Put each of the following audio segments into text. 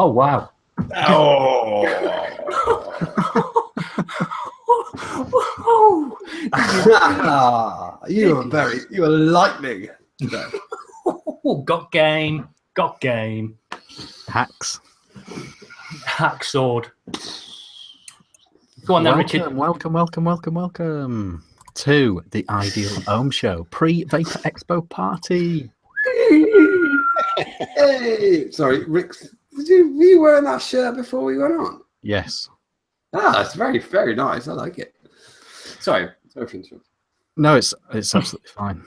Oh, wow. Oh. You were lightning today. Got game. Hacks. Hack sword. Go on then, Richard. Welcome to the Ideal Ohm Show pre-Vaper Expo party. Hey, sorry, Rick. Were you wearing that shirt before we went on? Yes. Ah, that's very, very nice. I like it. Sorry for interrupting. No, it's absolutely fine.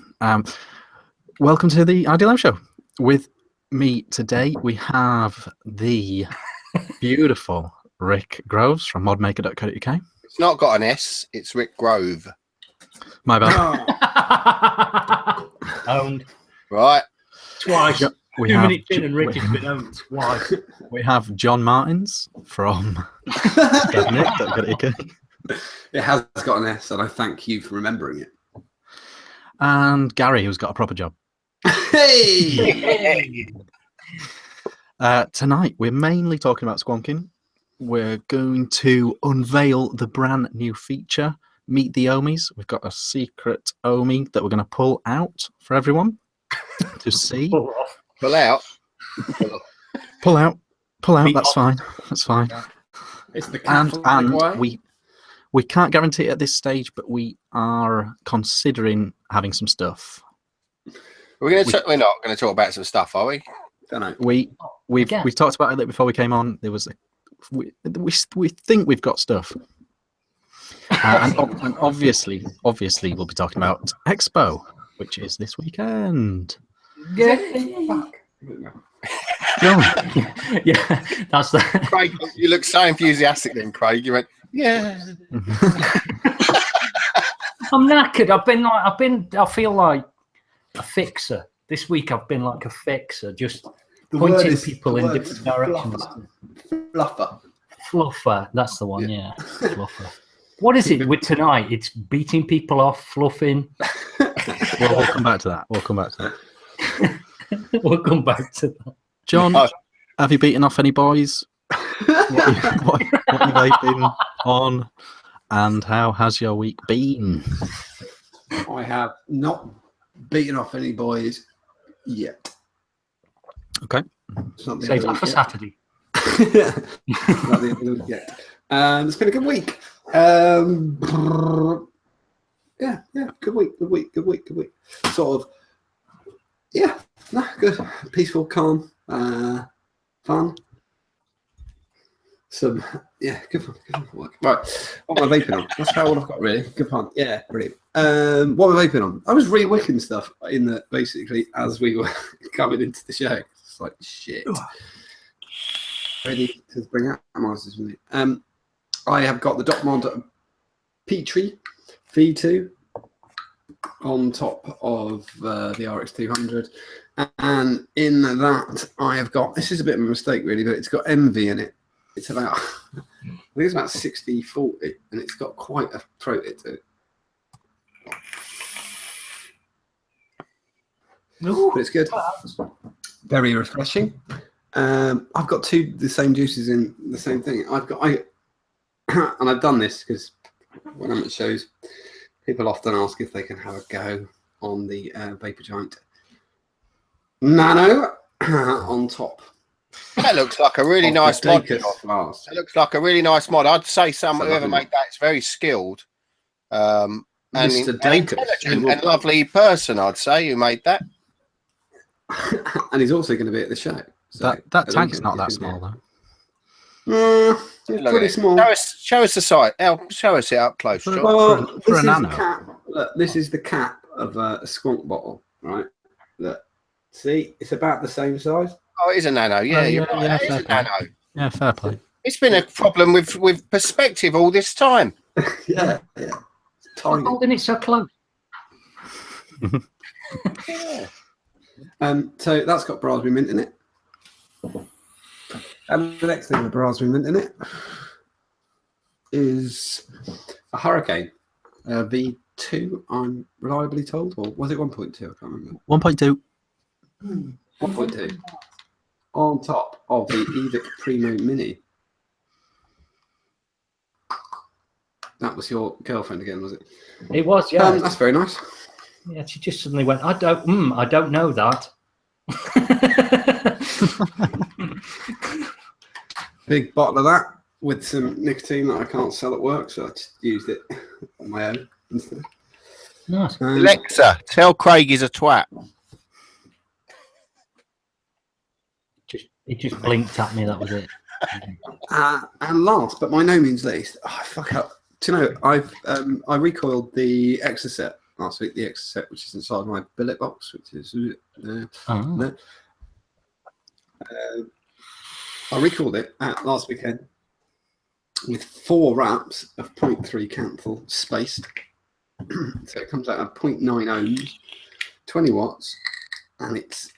Welcome to the Ideal Ohm Show. With me today, we have the beautiful Rick Groves from modmaker.co.uk. It's not got an S, it's Rick Grove. My bad. Owned. Right. Twice. We 2 have minutes in and Richard's been owned twice. We have John Martins from Skevnik.co.uk. It has got an S, and I thank you for remembering it. And Gary, who's got a proper job. Hey! Tonight, we're mainly talking about squonking. We're going to unveil the brand new feature, Meet the Ohmies. We've got a secret Ohmie that we're going to pull out for everyone to see. Pull out. Pull out. That's fine. It's the And way. we can't guarantee it at this stage, but we are considering having some stuff. We're not going to talk about some stuff, are we? Don't know. We've talked about it before we came on. There was we think we've got stuff, and obviously we'll be talking about Expo, which is this weekend. Yeah. John. Yeah, that's that. Craig, you look so enthusiastic then, Craig. You went, yeah. I'm knackered. I feel like a fixer. This week I've been like a fixer, just pointing people in different directions. Fluffer, that's the one, yeah. Fluffer. What is it with tonight? It's beating people off, fluffing. Well, we'll come back to that. We'll come back to that. John, have you beaten off any boys? what have they been on? And how has your week been? I have not beaten off any boys yet. Okay. Save that for Saturday. Not the end of the week yet. It's been a good week. Yeah, good week. Sort of, yeah, no, good. Peaceful, calm, fun. Some, yeah, good fun work. Right, what am I vaping on? That's about all I've got, really. Good fun. Yeah, brilliant. What am I vaping on? I was re-wicking stuff in the, basically, as we were coming into the show. It's like, shit. Ready to bring out monsters with me. I have got the Dotmod Petrie V2 on top of the RX200, and in that I have got, this is a bit of a mistake really, but it's got envy in it. It's about, I think it's about 60/40, and it's got quite a throat hit to it. Ooh, but it's good. Very refreshing. I've got the same juices in the same thing. And I've done this because when I'm at shows, people often ask if they can have a go on the Vaper Giant Nano on top. That looks like a really nice mod. That Flask. looks like a really nice mod. I'd say whoever made that is very skilled. And an intelligent and lovely person, I'd say, who made that. And he's also going to be at the show. So that tank's not that small, though. It's pretty small. Show us the site. Show us it up close. Well, for a nano. This is the cap of a skunk bottle, right? Look, see, it's about the same size. Oh, it is a nano. Yeah, you're right. Yeah, It is a nano. Yeah, fair play. It's been a problem with perspective all this time. Yeah. It's tiny. Holding it so close. Yeah. So that's got raspberry mint in it. And the next thing with raspberry mint in it is a Hurricane V2, I'm reliably told. Or was it 1.2? I can't remember. 1.2. 1.2 on top of the Evic Primo Mini. That was your girlfriend again, was it? It was, yeah. That's very nice. Yeah, she just suddenly went, I don't know that. Big bottle of that with some nicotine that I can't sell at work, so I just used it on my own instead. Nice. Alexa, tell Craig he's a twat. It just blinked at me, that was it. And last, but by no means least, fuck up. Do you know, I recoiled the Exocet last week, the Exocet, which is inside my billet box, which is I recoiled it last weekend with 4 wraps of 0.3 Canthal spaced. So it comes out at 0.9 ohms, 20 watts, and it's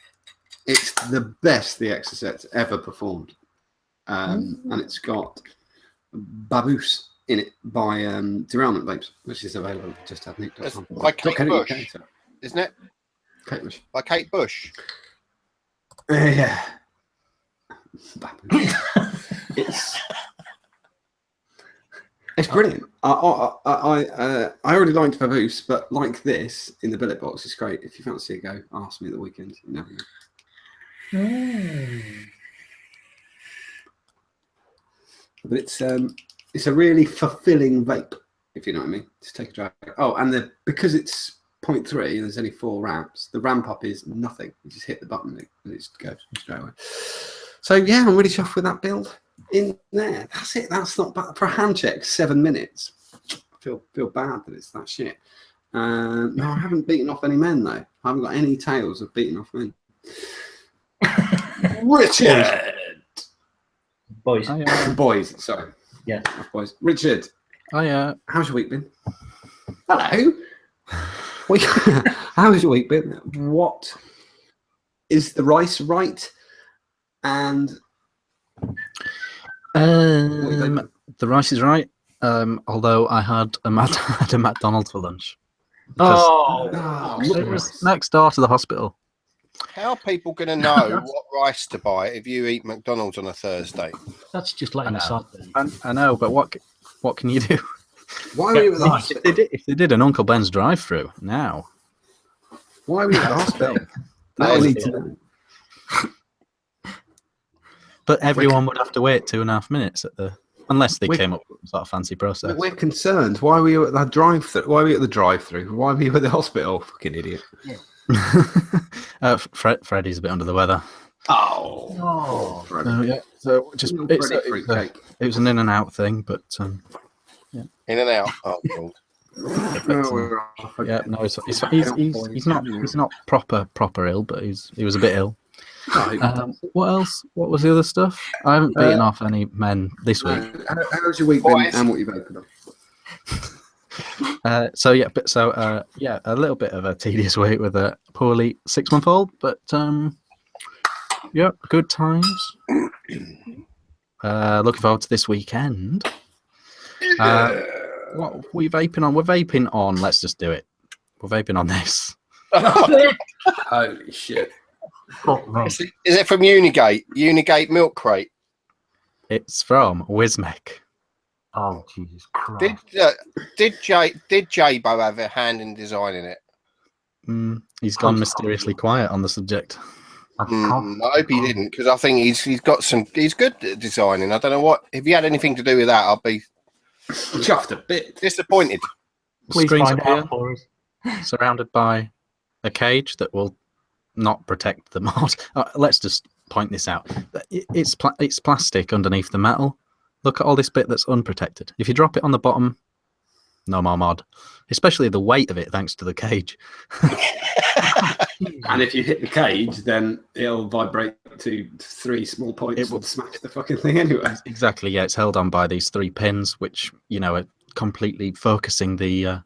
the best the Exocet's ever performed. And it's got Baboose in it by Derailment Vapes, which is available just at nick.com. By Kate Bush, isn't it? Kate Bush. By Kate Bush. Yeah. It's brilliant. I already liked Baboose, but like this in the billet box, it's great. If you fancy a go, ask me at the weekend. You never know. But it's a really fulfilling vape, if you know what I mean. Just take a drag. Oh, and because it's 0.3 and there's only 4 ramps, the ramp up is nothing. You just hit the button and it just goes straight away. So yeah, I'm really chuffed with that build in there. That's it. That's not bad for a hand check. 7 minutes. I feel bad that it's that shit. No, I haven't beaten off any men though. I haven't got any tales of beating off men. Richard. Boys. Boys, sorry. Yeah. Boys. Richard. Hiya. How's your week been? Hello. How's your week been? What is the rice right? And the rice is right. Although I had a McDonald's for lunch. It was next door to the hospital. How are people going to know what rice to buy if you eat McDonald's on a Thursday? That's just letting us out. I know, but what can you do? Why are we at the hospital? If they did an Uncle Ben's drive-through now. Why are we at the hospital? I need to know. But everyone would have to wait 2.5 minutes unless they came up with some sort of fancy process. We're concerned. Why were you at the drive-through? Why were you at the drive-through? Why were you at the hospital? Fucking idiot. Freddie's a bit under the weather. Oh, Freddie. Yeah. So just it was an in and out thing, but in and out. Oh, God. Yeah, no, he's not proper ill, but he was a bit ill. What else? What was the other stuff? I haven't beaten off any men this week. How's your week been and what you've opened up? So a little bit of a tedious week with a poorly 6-month-old, but yeah, good times. Looking forward to this weekend. What are we vaping on? We're vaping on. Let's just do it. We're vaping on this. Holy shit! Is it from Unigate? Unigate Milk Crate? It's from Wismec. Oh, Jesus Christ! Did Jabo have a hand in designing it? He's gone mysteriously quiet on the subject. I hope he didn't, because I think he's good at designing. I don't know what. If he had anything to do with that, I'll be chuffed a bit. Disappointed. Please Screens find up out here, for us. surrounded by a cage that will not protect the mod. Let's just point this out. It's plastic underneath the metal. Look at all this bit that's unprotected. If you drop it on the bottom, no more mod. Especially the weight of it, thanks to the cage. And if you hit the cage, then it'll vibrate to 3 small points. It will smash the fucking thing anyway. Exactly, yeah. It's held on by these 3 pins, which, are completely focusing the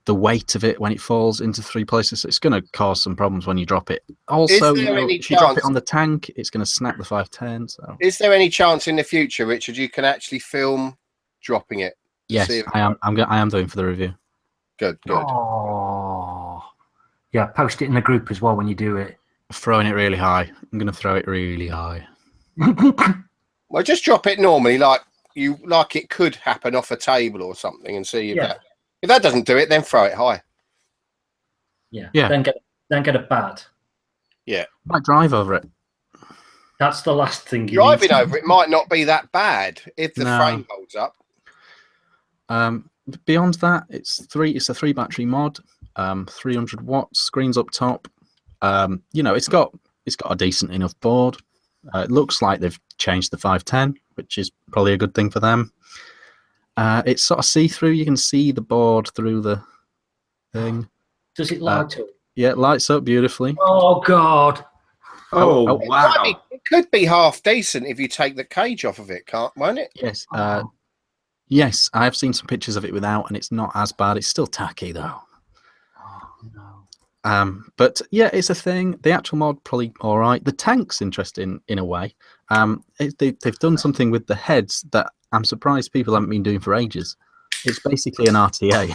weight of it when it falls into 3 places. So it's going to cause some problems when you drop it. Also, if you drop it on the tank, it's going to snap the 510. So, is there any chance in the future, Richard, you can actually film dropping it? Yes, I am. I am doing for the review. Good. Oh, yeah. Post it in the group as well when you do it. Throwing it really high. I'm going to throw it really high. Well, just drop it normally, like it could happen off a table or something, and see if that doesn't do it, then throw it high. Yeah. Yeah. Then get a bat. Yeah. Might drive over it. That's the last thing you Driving need. over it might not be that bad if the frame holds up. Beyond that, it's a 3 battery mod, 300 watts, screens up top. You know, it's got a decent enough board. It looks like they've changed the 510, which is probably a good thing for them. It's sort of see-through. You can see the board through the thing. Does it light up? Yeah, it lights up beautifully. Oh God! Oh wow! It could be half decent if you take the cage off of it, won't it? Yes. Yes, I've seen some pictures of it without, and it's not as bad. It's still tacky though. Oh, no. But yeah, it's a thing. The actual mod probably all right. The tank's interesting in a way. They've done something with the heads that I'm surprised people haven't been doing for ages. It's basically an RTA.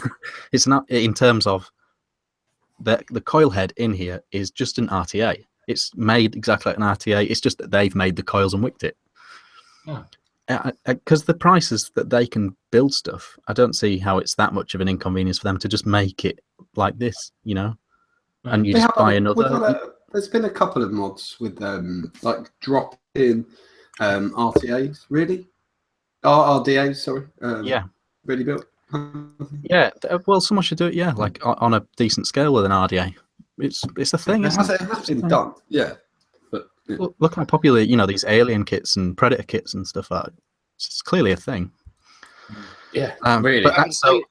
It's not in terms of the coil head in here is just an RTA. It's made exactly like an RTA. It's just that they've made the coils and wicked it. Because the prices that they can build stuff, I don't see how it's that much of an inconvenience for them to just make it like this, you know. And you just buy another. There's been a couple of mods with like drop-in RTAs, really. RDAs, sorry. Yeah. Really built. Yeah. Well, someone should do it. Yeah, like on a decent scale with an RDA. It's a thing. It has been done. Yeah. But yeah. Look how popular, you know, these alien kits and predator kits and stuff are. It's clearly a thing. Yeah, really.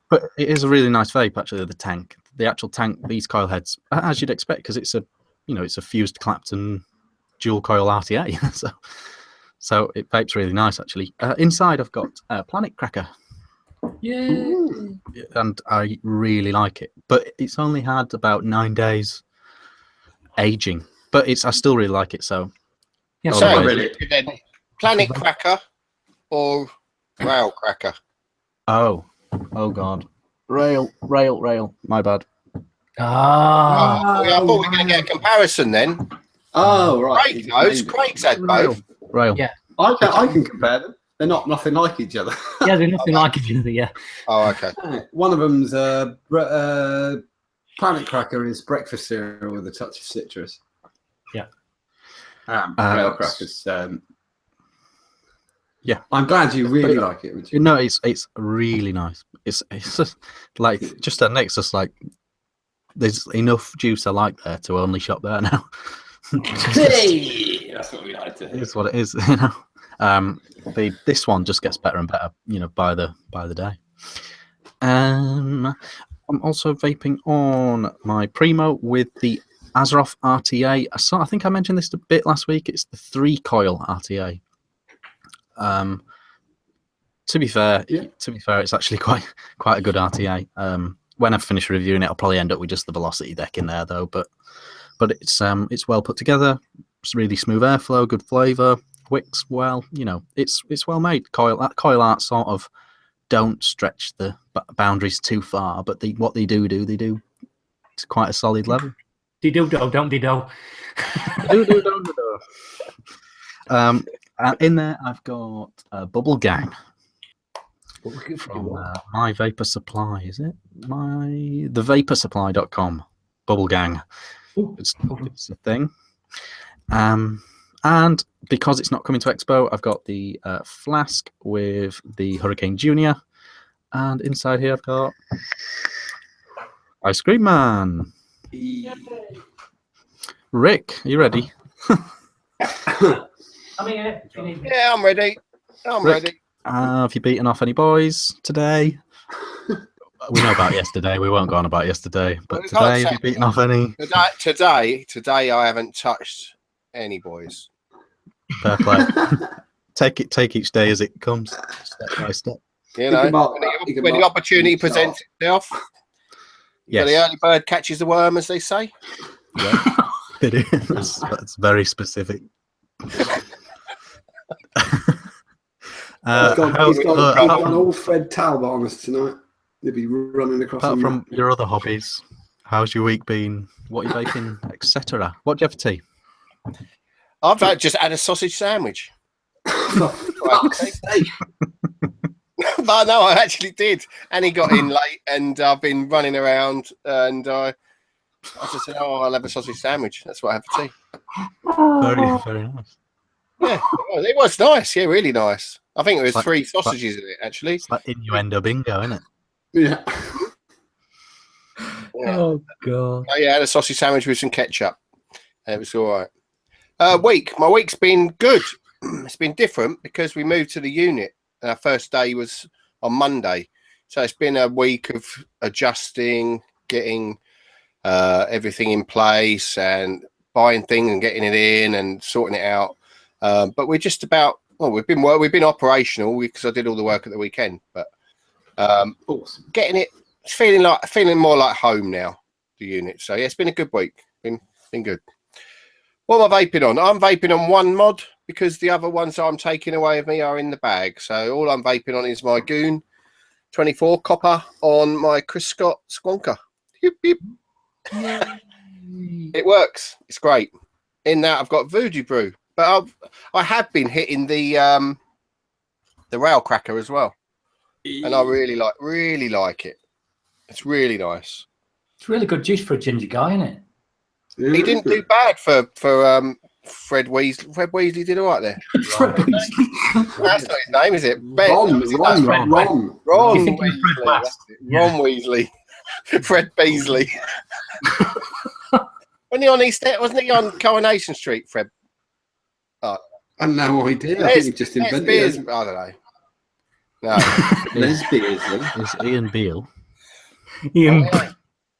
But it is a really nice vape, actually. The actual tank, these coil heads, as you'd expect, because it's a fused Clapton dual coil RTA. so it vapes really nice, actually. Inside, I've got Planet Cracker. Yeah. And I really like it, but it's only had about 9 days aging. But I still really like it. So, Yeah. So really, Planet Cracker or Rail Cracker? Oh God, rail. My bad. Ah. I thought we were going to get a comparison then. Oh right. Craig's had both. Rail. Yeah. I can compare them. They're not nothing like each other. Yeah, they're nothing like each other. Yeah. Oh, okay. One of them's Planet Cracker is breakfast cereal with a touch of citrus. Yeah. Rail Crackers. Yeah, I'm glad you really like it. You know, it's really nice. It's just like just a next, just like there's enough juice I like there to only shop there now. Hey, that's what we like to hear. It's what it is, you know. This one just gets better and better, you know, by the day. I'm also vaping on my Primo with the Azeroth RTA. I think I mentioned this a bit last week. It's the 3-coil RTA. To be fair, it's actually quite a good RTA. When I finish reviewing it, I'll probably end up with just the velocity deck in there though. But it's well put together. It's really smooth airflow, good flavour. Wicks well, you know, it's well made. Coil art sort of don't stretch the boundaries too far, but what they do to quite a solid level. Don't. In there, I've got Bubble Gang from My Vaper Supply. Is it the vaporsupply.com? Bubble Gang. It's a thing. And because it's not coming to Expo, I've got the flask with the Hurricane Junior, and inside here I've got Ice Cream Man. Rick, are you ready? Yeah, I'm ready. Ready. Have you beaten off any boys today? We know about yesterday. We won't go on about yesterday. But today, have you beaten off any? Today, I haven't touched any boys. Fair play. Take each day as it comes, step by step. You know, when the opportunity presents itself. Yes. The early bird catches the worm, as they say. Yeah, it is. That's very specific. He's got all Fred Talbot on us tonight. He'll be running across. Apart from your other hobbies, how's your week been? What are you baking, etc.? What do you have for tea? I've just had a sausage sandwich. But no, I actually did. And he got in late, and I've been running around, and I just said, "Oh, I'll have a sausage sandwich." That's what I had for tea. Very, very nice. Yeah, it was nice. Yeah, really nice. I think it was It's like- 3 sausages in it, actually. It's like innuendo bingo, isn't it? Yeah. Yeah. Oh god. Oh, yeah, I had a sausage sandwich with some ketchup. It was all right. My week's been good. It's been different because we moved to the unit. Our first day was on Monday, so it's been a week of adjusting, getting everything in place, and buying things and getting it in and sorting it out. But we're just about. Well, we've been operational because I did all the work at the weekend, but Awesome. getting it, feeling more like home now. The unit. So yeah, it's been a good week. Been good. What am I vaping on? I'm vaping on one mod because the other ones I'm taking away of me are in the bag. So all I'm vaping on is my Goon 24 copper on my Chris Scott Squonker. Beep, beep. It works. It's great. In that I've got Voodoo Brew, but I have been hitting the rail cracker as well, and I really like it. It's really nice. It's really good juice for a ginger guy, isn't it? He didn't do bad for Fred Weasley. Fred Weasley did all right there. Fred Weasley. That's not his name, is it? Ron You think Weasley. of Fred West? Ron Weasley. Fred Beasley. Wasn't he on Coronation Street, Fred? I have no idea. I think he just invented it. I don't know. No. Les Beardsley. It's Ian Beale. Ian.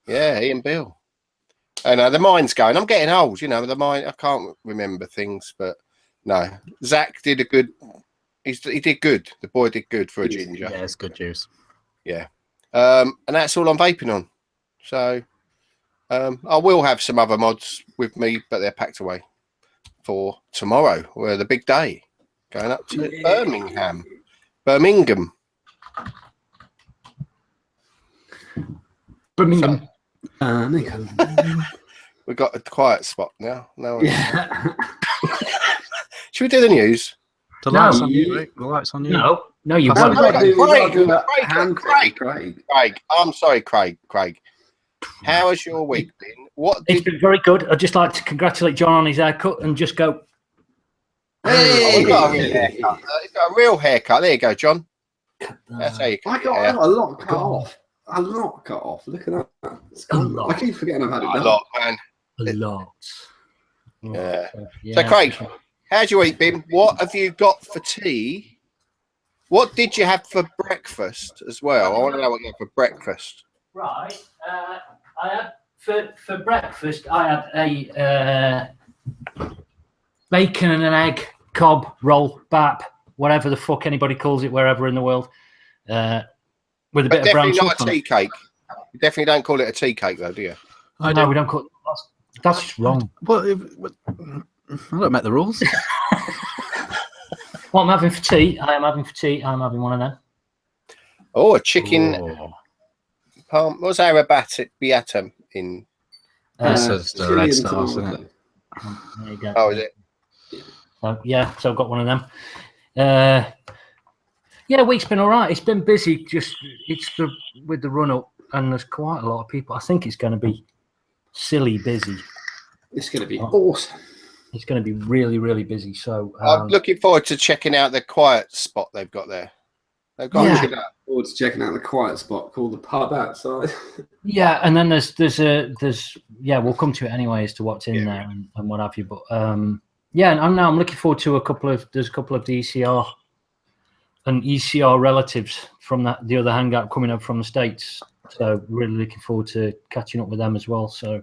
Yeah, Ian Beale. And the mind's going. I'm getting old, you know. The mind, I can't remember things, but no. Zach did a good. He did good. The boy did good for a ginger. Yeah, it's good juice. Yeah. And that's all I'm vaping on. So I will have some other mods with me, but they're packed away for tomorrow, where the big day, going up to Birmingham. We've got a quiet spot now. No one... Should we do the news? The lights on you, Rick. The lights on you. No, you won't. Craig. I'm sorry, Craig. How has your week been? It's been very good. I'd just like to congratulate John on his haircut and just go. Hey, he's got a real haircut. He's got a real haircut. There you go, John. That's how you cut your hair. A lot cut off. A lot cut off. Look at that. I keep forgetting I've had it done. A lot, man. A lot. Yeah. So, Craig, how's your week been? What have you got for tea? What did you have for breakfast as well? I want to know what you had for breakfast. Right. I had for breakfast. I had a bacon and an egg cob roll, bap, whatever the fuck anybody calls it, wherever in the world, with a bit of brown sauce. Not a tea cake. You definitely don't call it a tea cake, though, do you? No, we don't call it. That's just wrong. Well, I don't make the rules. What I'm having for tea, I'm having one of them. Oh, a chicken. Palm. What's aerobatic beatum in? That's the red sauce, isn't it? There you go. Oh, is it? So I've got one of them. Yeah, week's been all right. It's been busy. With the run up, and there's quite a lot of people. I think it's going to be silly busy. It's going to be awesome. It's going to be really, really busy. So I'm looking forward to checking out the quiet spot they've got there. They've got forward to checking out the quiet spot called the pub outside. Yeah, and then there's we'll come to it anyway as to what's in there and what have you. But and I'm looking forward to a couple of the ECR and ECR relatives from the other hangout coming up from the States. So really looking forward to catching up with them as well. So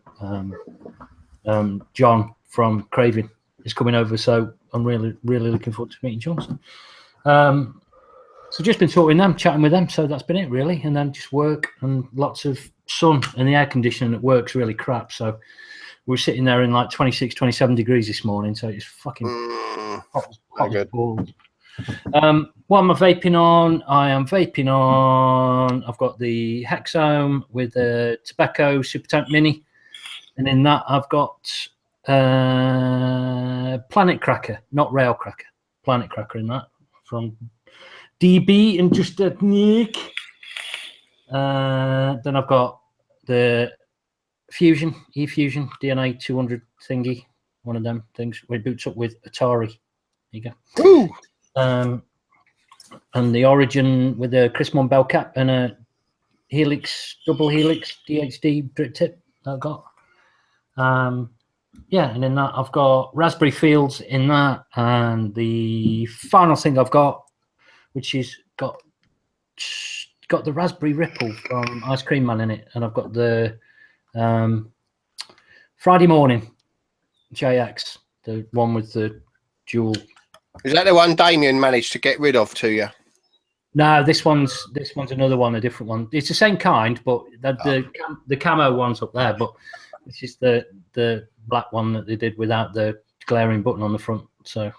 John from Craving is coming over, so I'm really, really looking forward to meeting John. So just been talking to them, chatting with them. So that's been it really, and then just work and lots of sun, and the air conditioning at work's really crap. So we're sitting there in like 26, 27 degrees this morning. So it's fucking hot as balls. What am I vaping on? I am vaping on. I've got the Hexome with the Tobacco Super Tank Mini, and in that I've got Planet Cracker, not Rail Cracker. Planet Cracker in that from DB and Just a Nick. Then I've got the Fusion, eFusion DNA 200 thingy, one of them things. It boots up with Atari. There you go. Ooh. And the Origin with a Chrismon bell cap and a Helix, double Helix DHD drip tip that I've got. Yeah, and in that I've got Raspberry Fields in that, and the final thing I've got, which is got the Raspberry Ripple from Ice Cream Man in it, and I've got the Friday Morning JX, the one with the dual. Is that the one Damien managed to get rid of to you? No, this one's another one, a different one. It's the same kind, but the camo one's up there, but this is the black one that they did without the glaring button on the front. So,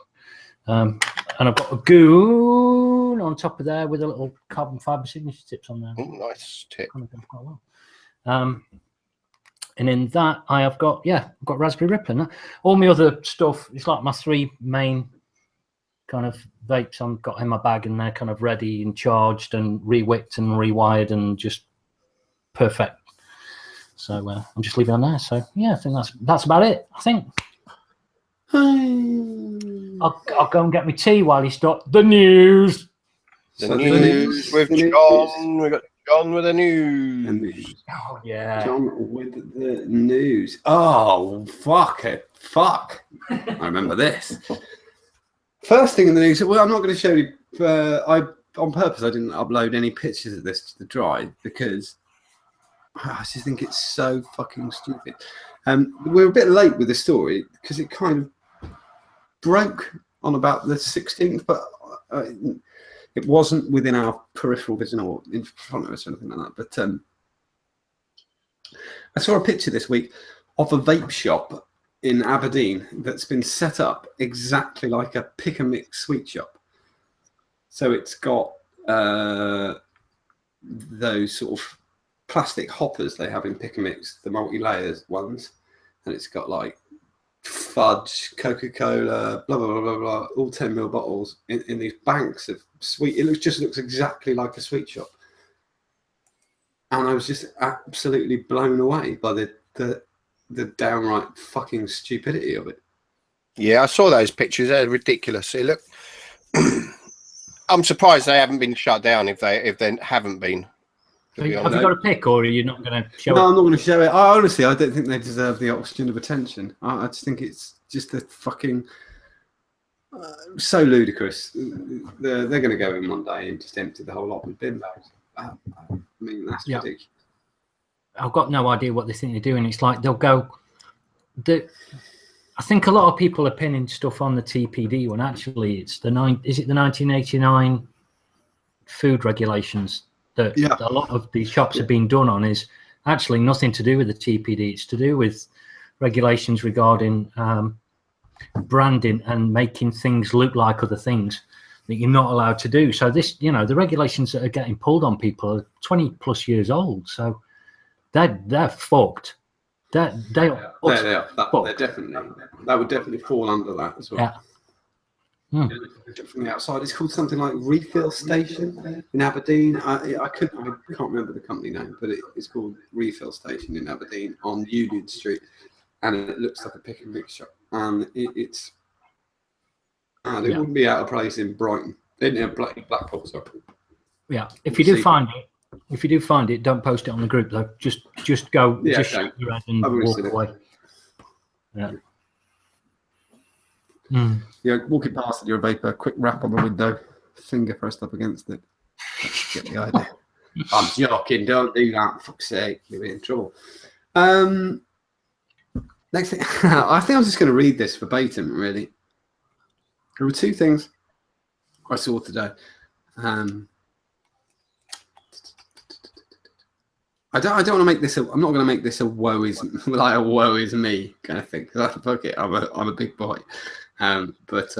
and I've got a Goon on top of there with a little carbon fiber signature tips on there. Ooh, nice tip. Kind of done quite well. And in that I have got I've got Raspberry Ripple. All my other stuff, it's like my three main kind of vapes I've got in my bag, and they're kind of ready and charged and rewicked and rewired and just perfect. So I'm just leaving it on there. So yeah, I think that's about it. I think I'll go and get my tea while you stop the news. The news with John. We got John with the news. Oh yeah, John with the news. Oh fuck it, fuck! I remember this. First thing in the news. Well, I'm not going to show you. On purpose, I didn't upload any pictures of this to the drive because I just think it's so fucking stupid. We're a bit late with the story because it kind of broke on about the 16th, but it wasn't within our peripheral vision or in front of us or anything like that. But I saw a picture this week of a vape shop in Aberdeen that's been set up exactly like a pick and mix sweet shop. So it's got those sort of plastic hoppers they have in pick and mix, the multi-layers ones, and it's got like fudge, Coca-Cola, blah blah blah blah blah, all 10ml bottles in these banks of sweet. It looks exactly like a sweet shop, and I was just absolutely blown away by the downright fucking stupidity of it. Yeah, I saw those pictures. They're ridiculous. See, look, I'm surprised they haven't been shut down. If they haven't been. Have you got a pic, or are you not going to show it? No, I'm not going to show it. Honestly, I don't think they deserve the oxygen of attention. I just think it's just a fucking so ludicrous. They're going to go in one day and just empty the whole lot with bin bags. I mean, that's ridiculous. I've got no idea what they think they're doing. It's like they'll go. I think a lot of people are pinning stuff on the TPD when actually it's the 1989 food regulations that a lot of these shops are being done on is actually nothing to do with the TPD. It's to do with regulations regarding branding and making things look like other things that you're not allowed to do. So this, the regulations that are getting pulled on people are 20 plus years old. So they're fucked. They're definitely, that would definitely fall under that as well. Yeah. From the outside, it's called something like Refill Station in Aberdeen. I can't remember the company name, but it's called Refill Station in Aberdeen on Union Street, and it looks like a pick and mix shop. And it wouldn't be out of place in Brighton. They didn't have Blackpool, sorry. Yeah, if you do find it, don't post it on the group though. Just go, just shake your head and walk away. Yeah. Yeah, walking past it, you're a vapor. Quick rap on the window, finger pressed up against it. Get the idea. I'm joking. Don't do that. For fuck's sake, you'll be in trouble. Next thing, I think I'm just going to read this verbatim. Really, there were two things I saw today. I don't want to make this. I'm not going to make this a woe is me kind of thing. Because fuck it, I'm a big boy. But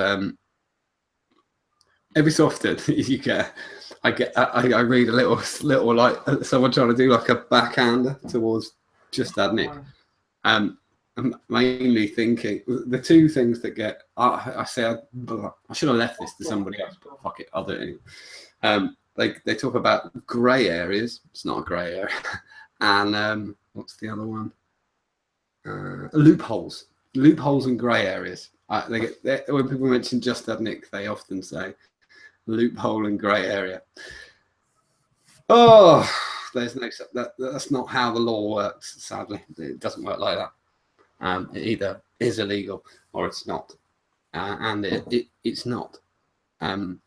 every so often I read a little like someone trying to do like a backhander towards Just Ad Nick. I'm mainly thinking the two things that get. I say I should have left this to somebody else, but fuck it, I'll do it anyway. They talk about grey areas. It's not a grey area, and what's the other one? Loopholes and grey areas. When people mention just that, Nick, they often say loophole and grey area. Oh, there's no that's not how the law works. Sadly, it doesn't work like that. It either is illegal or it's not, and it's not. I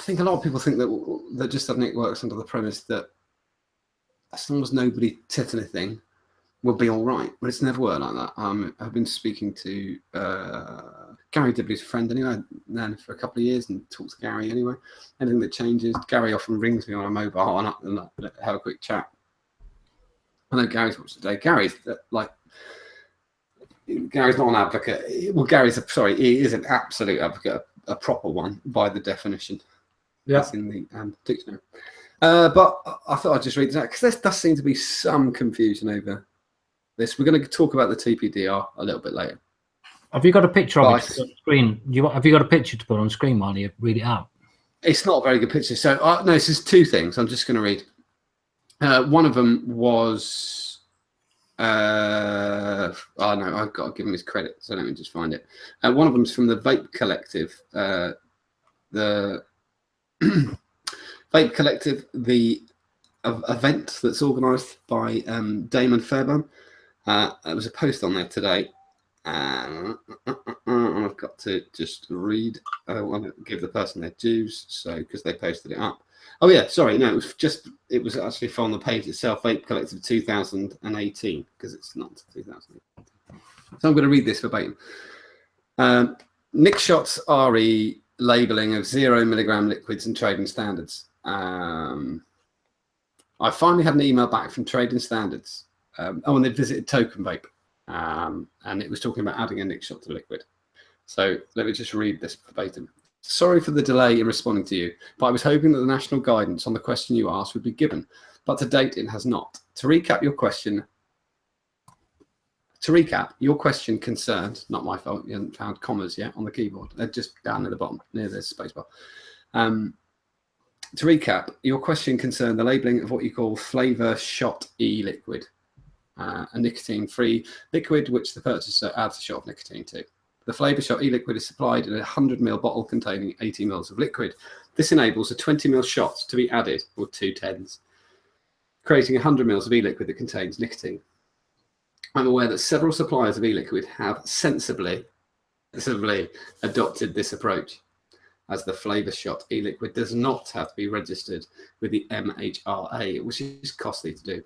think a lot of people think that just that Nick works under the premise that as long as nobody tit anything, we'll be all right. But it's never worked like that. I've been speaking to Gary Dibley's friend anyway. I've known him for a couple of years and talked to Gary anyway. Anything that changes, Gary often rings me on a mobile and have a quick chat. I know Gary's watched today. Gary's not an advocate. Well, he is an absolute advocate, a proper one by the definition. Yeah. That's in the dictionary. But I thought I'd just read that because there does seem to be some confusion over this. We're going to talk about the TPDR a little bit later. Have you got a picture of it on screen? Have you got a picture to put on screen while you read it out? It's not a very good picture. So no, this is two things. I'm just going to read. One of them was, no, I've got to give him his credit, so let me just find it. One of them's from the Vape Collective. The Vape Collective, the event that's organised by Damon Fairbairn. There was a post on there today. And I've got to just read. I want to give the person their dues, so because they posted it up. Oh yeah, sorry, no, it was actually from the page itself, Vape Collective 2018, because it's not 2018. So I'm going to read this verbatim. Nick Shott's RE labelling of 0 milligram liquids and trading standards. I finally had an email back from Trading Standards. And they visited Token Vape, and it was talking about adding a Nick Shot to liquid. So let me just read this verbatim. Sorry for the delay in responding to you, but I was hoping that the national guidance on the question you asked would be given, but to date it has not. To recap, your question concerned, not my fault, you haven't found commas yet on the keyboard. They're just down at the bottom, near the spacebar. To recap, your question concerned the labelling of what you call flavour shot e-liquid, a nicotine-free liquid which the purchaser adds a shot of nicotine to. The Flavour Shot e-liquid is supplied in a 100 ml bottle containing 80 ml of liquid. This enables a 20 ml shot to be added, or 2 10s, creating 100 ml of e-liquid that contains nicotine. I'm aware that several suppliers of e-liquid have sensibly adopted this approach, as the Flavour Shot e-liquid does not have to be registered with the MHRA, which is costly to do.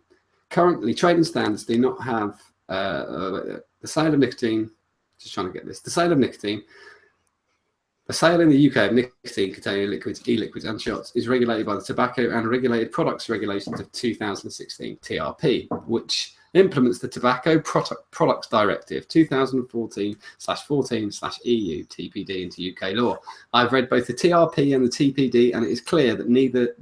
Currently, trading standards do not have the sale of nicotine. Just trying to get this. The sale of nicotine. The sale in the UK of nicotine containing liquids, e-liquids and shots is regulated by the Tobacco and Regulated Products Regulations of 2016, TRP, which implements the Tobacco Products Directive 2014/14/EU TPD into UK law. I've read both the TRP and the TPD, and it is clear that neither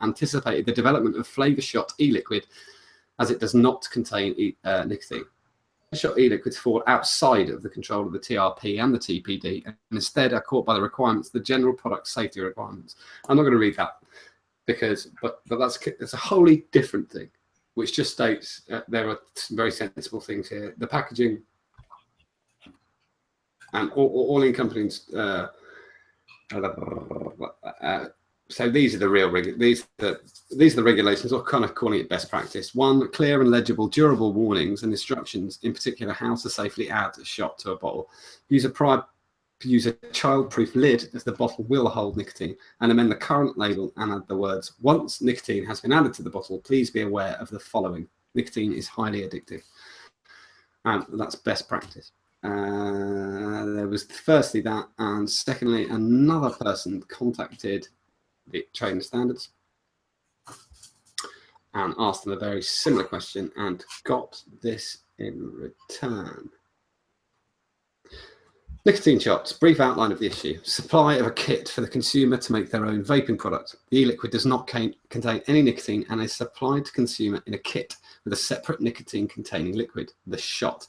anticipated the development of Flavour Shot e-liquid, as it does not contain nicotine. Shot e-liquids fall outside of the control of the TRP and the TPD, and instead are caught by the requirements, the general product safety requirements. I'm not going to read that but that's a wholly different thing, which just states there are some very sensible things here. The packaging and all in companies. So these are the real these are the regulations, or kind of calling it best practice. 1, clear and legible, durable warnings and instructions, in particular how to safely add a shot to a bottle. Use a child-proof lid, as the bottle will hold nicotine, and amend the current label and add the words, once nicotine has been added to the bottle, please be aware of the following. Nicotine is highly addictive. And that's best practice. There was firstly that, and secondly, another person contacted the Trading Standards and asked them a very similar question and got this in return. Nicotine shots. Brief outline of the issue. Supply of a kit for the consumer to make their own vaping product. The e-liquid does not contain any nicotine and is supplied to consumer in a kit with a separate nicotine-containing liquid, the shot.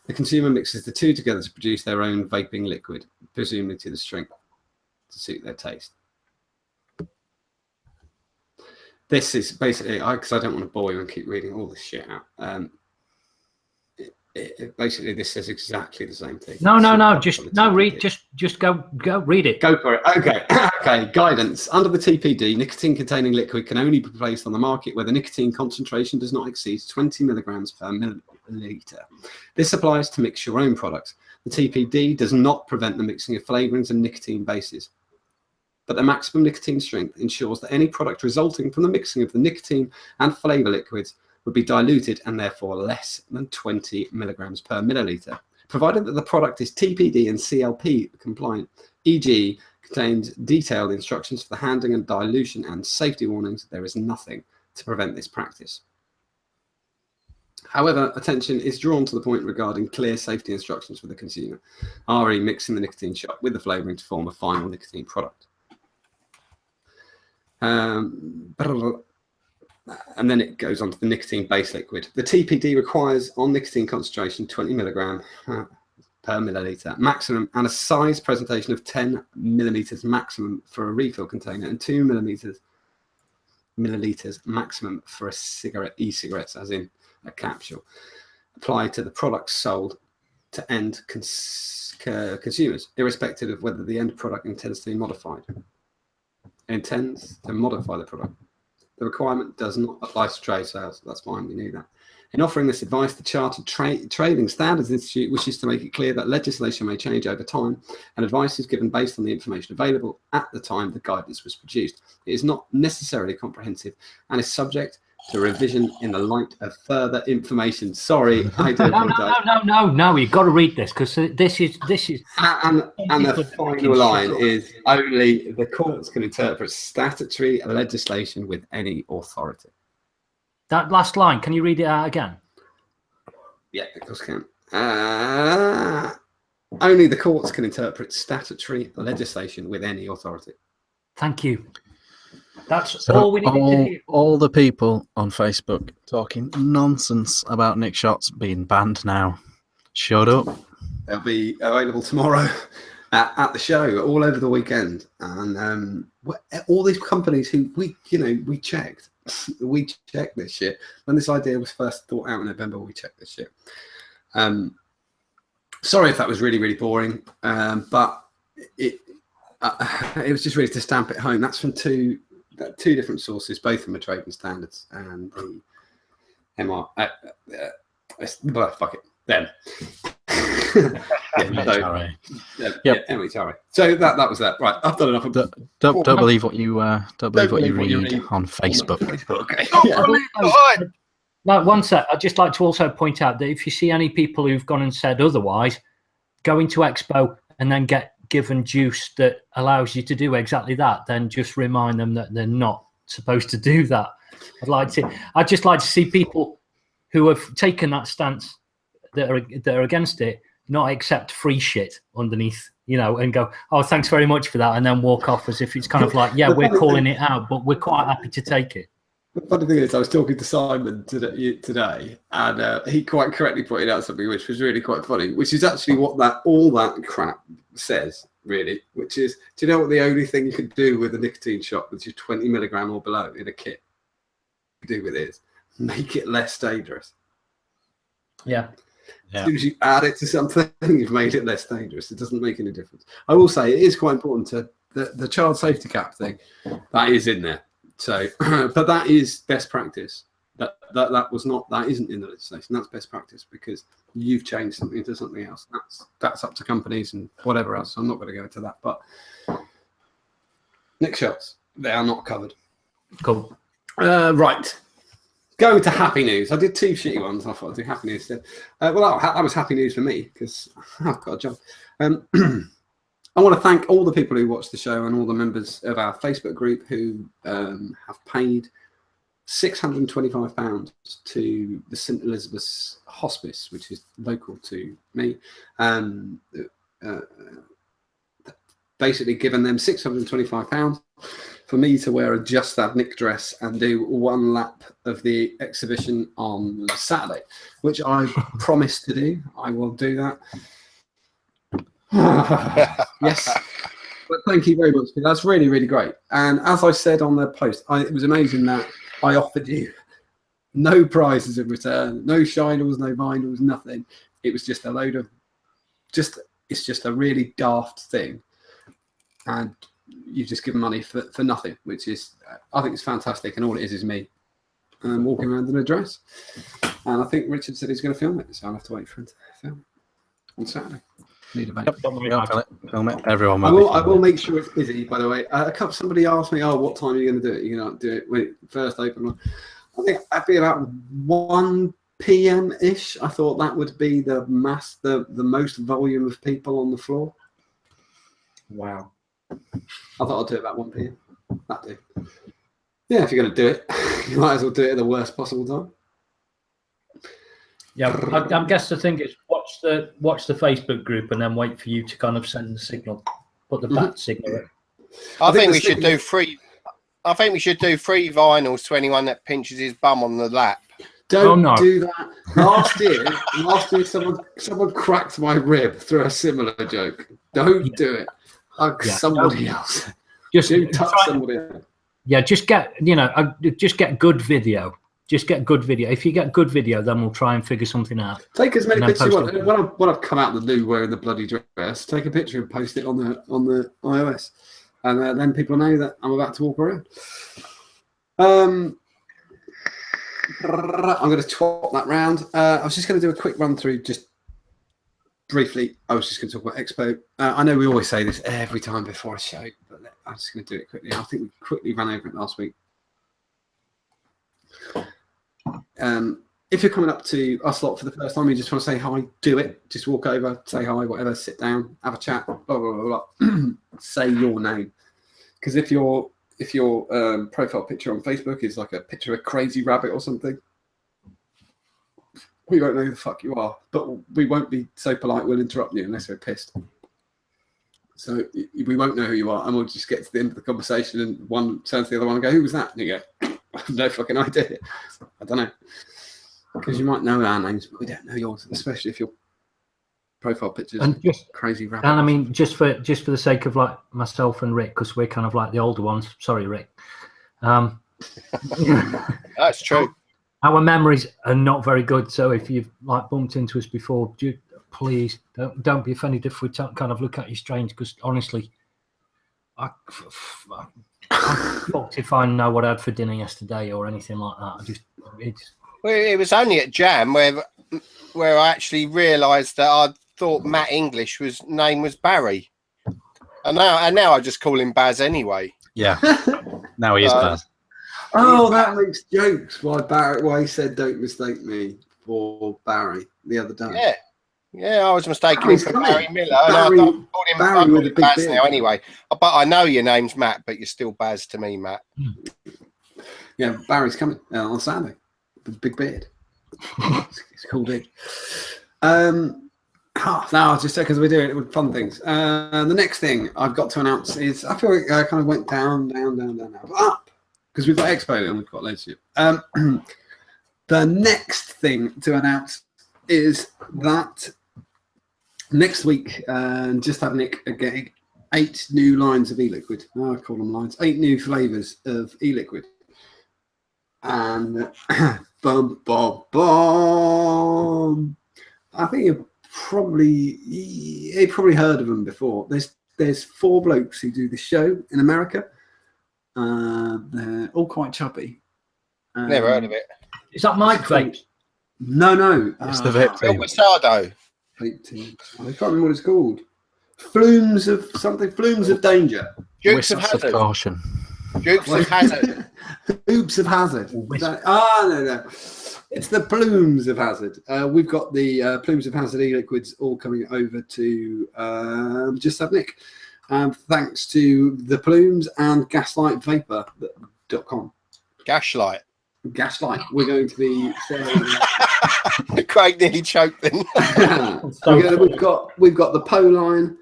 The consumer mixes the two together to produce their own vaping liquid, presumably to the strength to suit their taste. This is basically, because I don't want to bore you and keep reading all this shit out. Basically, this says exactly the same thing. No. Read. Just go read it. Go for it. Okay. Okay. Guidance. Under the TPD, nicotine-containing liquid can only be placed on the market where the nicotine concentration does not exceed 20 milligrams per milliliter. This applies to mix your own products. The TPD does not prevent the mixing of flavorings and nicotine bases, but the maximum nicotine strength ensures that any product resulting from the mixing of the nicotine and flavor liquids would be diluted and therefore less than 20 milligrams per milliliter, provided that the product is TPD and CLP compliant, e.g. contains detailed instructions for the handling and dilution and safety warnings. There is nothing to prevent this practice. However, attention is drawn to the point regarding clear safety instructions for the consumer, i.e. mixing the nicotine shot with the flavouring to form a final nicotine product. And then it goes on to the nicotine base liquid. The TPD requires on nicotine concentration 20 milligram per milliliter maximum and a size presentation of 10 millimeters maximum for a refill container and 2 milliliters maximum for a cigarette, e-cigarettes, as in a capsule, applied to the products sold to end consumers, irrespective of whether the end product intends to modify the product. The requirement does not apply to trade sales. That's fine, we knew that. In offering this advice, the Chartered Trading Standards Institute wishes to make it clear that legislation may change over time, and advice is given based on the information available at the time the guidance was produced. It is not necessarily comprehensive and is subject to revision in the light of further information. Sorry, I do apologize. No, you've got to read this, because this is and the final line is only the courts can interpret statutory legislation with any authority. That last line, can you read it out again? Yeah, of course I can. Only the courts can interpret statutory legislation with any authority. Thank you. That's all we need to hear. All the people on Facebook talking nonsense about Nick shots being banned now. Shut up. They'll be available tomorrow at the show, all over the weekend, and all these companies who we checked. We checked this shit when this idea was first thought out in November. We checked this shit. Sorry if that was really, really boring, but it was just really to stamp it home. That's from two different sources, both from the Trading Standards and the MR. Fuck it, them. MHRA. So that was that. Right, I've done enough. Don't believe what you read on Facebook. Okay. No, one sec. I'd just like to also point out that if you see any people who've gone and said otherwise, go into Expo and then get given juice that allows you to do exactly that, then just remind them that they're not supposed to do that. I'd just like to see people who have taken that stance that are against it not accept free shit underneath, and go, oh, thanks very much for that, and then walk off as if it's kind of like, yeah, we're calling it out, but we're quite happy to take it. The funny thing is, I was talking to Simon today, and he quite correctly pointed out something which was really quite funny, which is actually what all that crap says, really, which is, do you know what the only thing you can do with a nicotine shot, which is 20 milligram or below in a kit, do with it is make it less dangerous. Yeah. As soon as you add it to something, you've made it less dangerous. It doesn't make any difference. I will say it is quite important to the child safety cap thing. That is in there. So, but that is best practice. That isn't in the legislation. That's best practice because you've changed something into something else. That's up to companies and whatever else. I'm not going to go into that. But Nick shots, they are not covered. Cool. Right. Go to happy news. I did two shitty ones. I thought I'd do happy news instead. Well, that was happy news for me because I've got a job. I want to thank all the people who watched the show and all the members of our Facebook group who have paid £625 to the St Elizabeth's Hospice, which is local to me. basically given them £625 for me to wear a Just That Nick dress and do one lap of the exhibition on Saturday, which I promised to do. I will do that. Yes. But thank you very much. That's really, really great. And as I said on the post, it was amazing that I offered you no prizes in return, no shinels, no vinyls, nothing. It was just a load of it's just a really daft thing. And you've just given money for nothing, which is, I think it's fantastic. And all it is me walking around in a dress. And I think Richard said he's going to film it, so I'll have to wait for him to film on Saturday. Need a vape. Film it. Everyone. I will make sure it's busy. By the way, somebody asked me, "Oh, what time are you going to do it? You're going to do it when it first opened?" I think that'd be about 1 p.m. ish. I thought that would be the most volume of people on the floor. Wow. I thought I'd do it about 1 p.m. That do. Yeah, if you're going to do it, you might as well do it at the worst possible time. Yeah, I guess the thing is watch the Facebook group and then wait for you to kind of send the signal, put the bat signal in. I think we should do free. I think we should do free vinyls to anyone that pinches his bum on the lap. Don't do that. Last year, someone cracked my rib through a similar joke. Don't do it. Somebody else. Just touch somebody else. Yeah, just get good video. Just get good video. If you get good video, then we'll try and figure something out. Take as many pictures you want. When I've come out the loo wearing the bloody dress, take a picture and post it on the iOS, and then people know that I'm about to walk around. I'm going to twat that round. I was just going to do a quick run through, just briefly. I was just going to talk about Expo. I know we always say this every time before a show, but I'm just going to do it quickly. I think we quickly ran over it last week. If you're coming up to us lot for the first time, you just want to say hi, do it. Just walk over, say hi, whatever, sit down, have a chat, blah, blah, blah, blah. Say your name. Because if your profile picture on Facebook is like a picture of a crazy rabbit or something, we won't know who the fuck you are. But we won't be so polite, we'll interrupt you unless we're pissed. So we won't know who you are, and we'll just get to the end of the conversation and one turns to the other one and go, who was that? And you go, I have no fucking idea. I don't know. Because you might know our names, but we don't know yours, especially if your profile pictures and just crazy rabbit. And I mean, just for the sake of like myself and Rick, because we're kind of like the older ones. Sorry, Rick. That's true. Our memories are not very good, so if you've like bumped into us before, please don't be offended if we kind of look at you strange. Because honestly, I'm fucked if I know what I had for dinner yesterday or anything like that. It was only at Jam where I actually realised that I thought Matt English name was Barry, and now I just call him Baz anyway. Yeah, now he is Baz. Oh, that makes jokes. Why he said don't mistake me for Barry the other day. Yeah, I was mistaken for Barry Miller. Barry, and I called him Barry with a big Baz beard now anyway. But I know your name's Matt, but you're still Baz to me, Matt. Yeah, Barry's coming on Saturday with a big beard. It's cool, dude. No, just because we're doing it with fun things. The next thing I've got to announce is I feel like I kind of went down, but up because we've got Expo and we've got loads of you. The next thing to announce is that next week, just had Nick getting 8 new lines of e-liquid. I call them lines. 8 new flavours of e-liquid. And bum, bum, bum. I think you've probably heard of them before. There's 4 blokes who do the show in America. They're all quite chubby. Never heard of it. Is that Mike Vape? No. It's the vape team. Wasado. Vape team. I can't remember what it's called. Flumes of something. Flumes of danger. Dukes of Hazard. Of caution. Dukes of Hazard. Oops of Hazard. No. It's the Plumes of Hazard. We've got the Plumes of Hazard e-liquids all coming over to Just Have Nick. Thanks to the Plumes and gaslightvapor.com. Gaslight. We're going to be selling Craig nearly choked then. We've got the Poe line,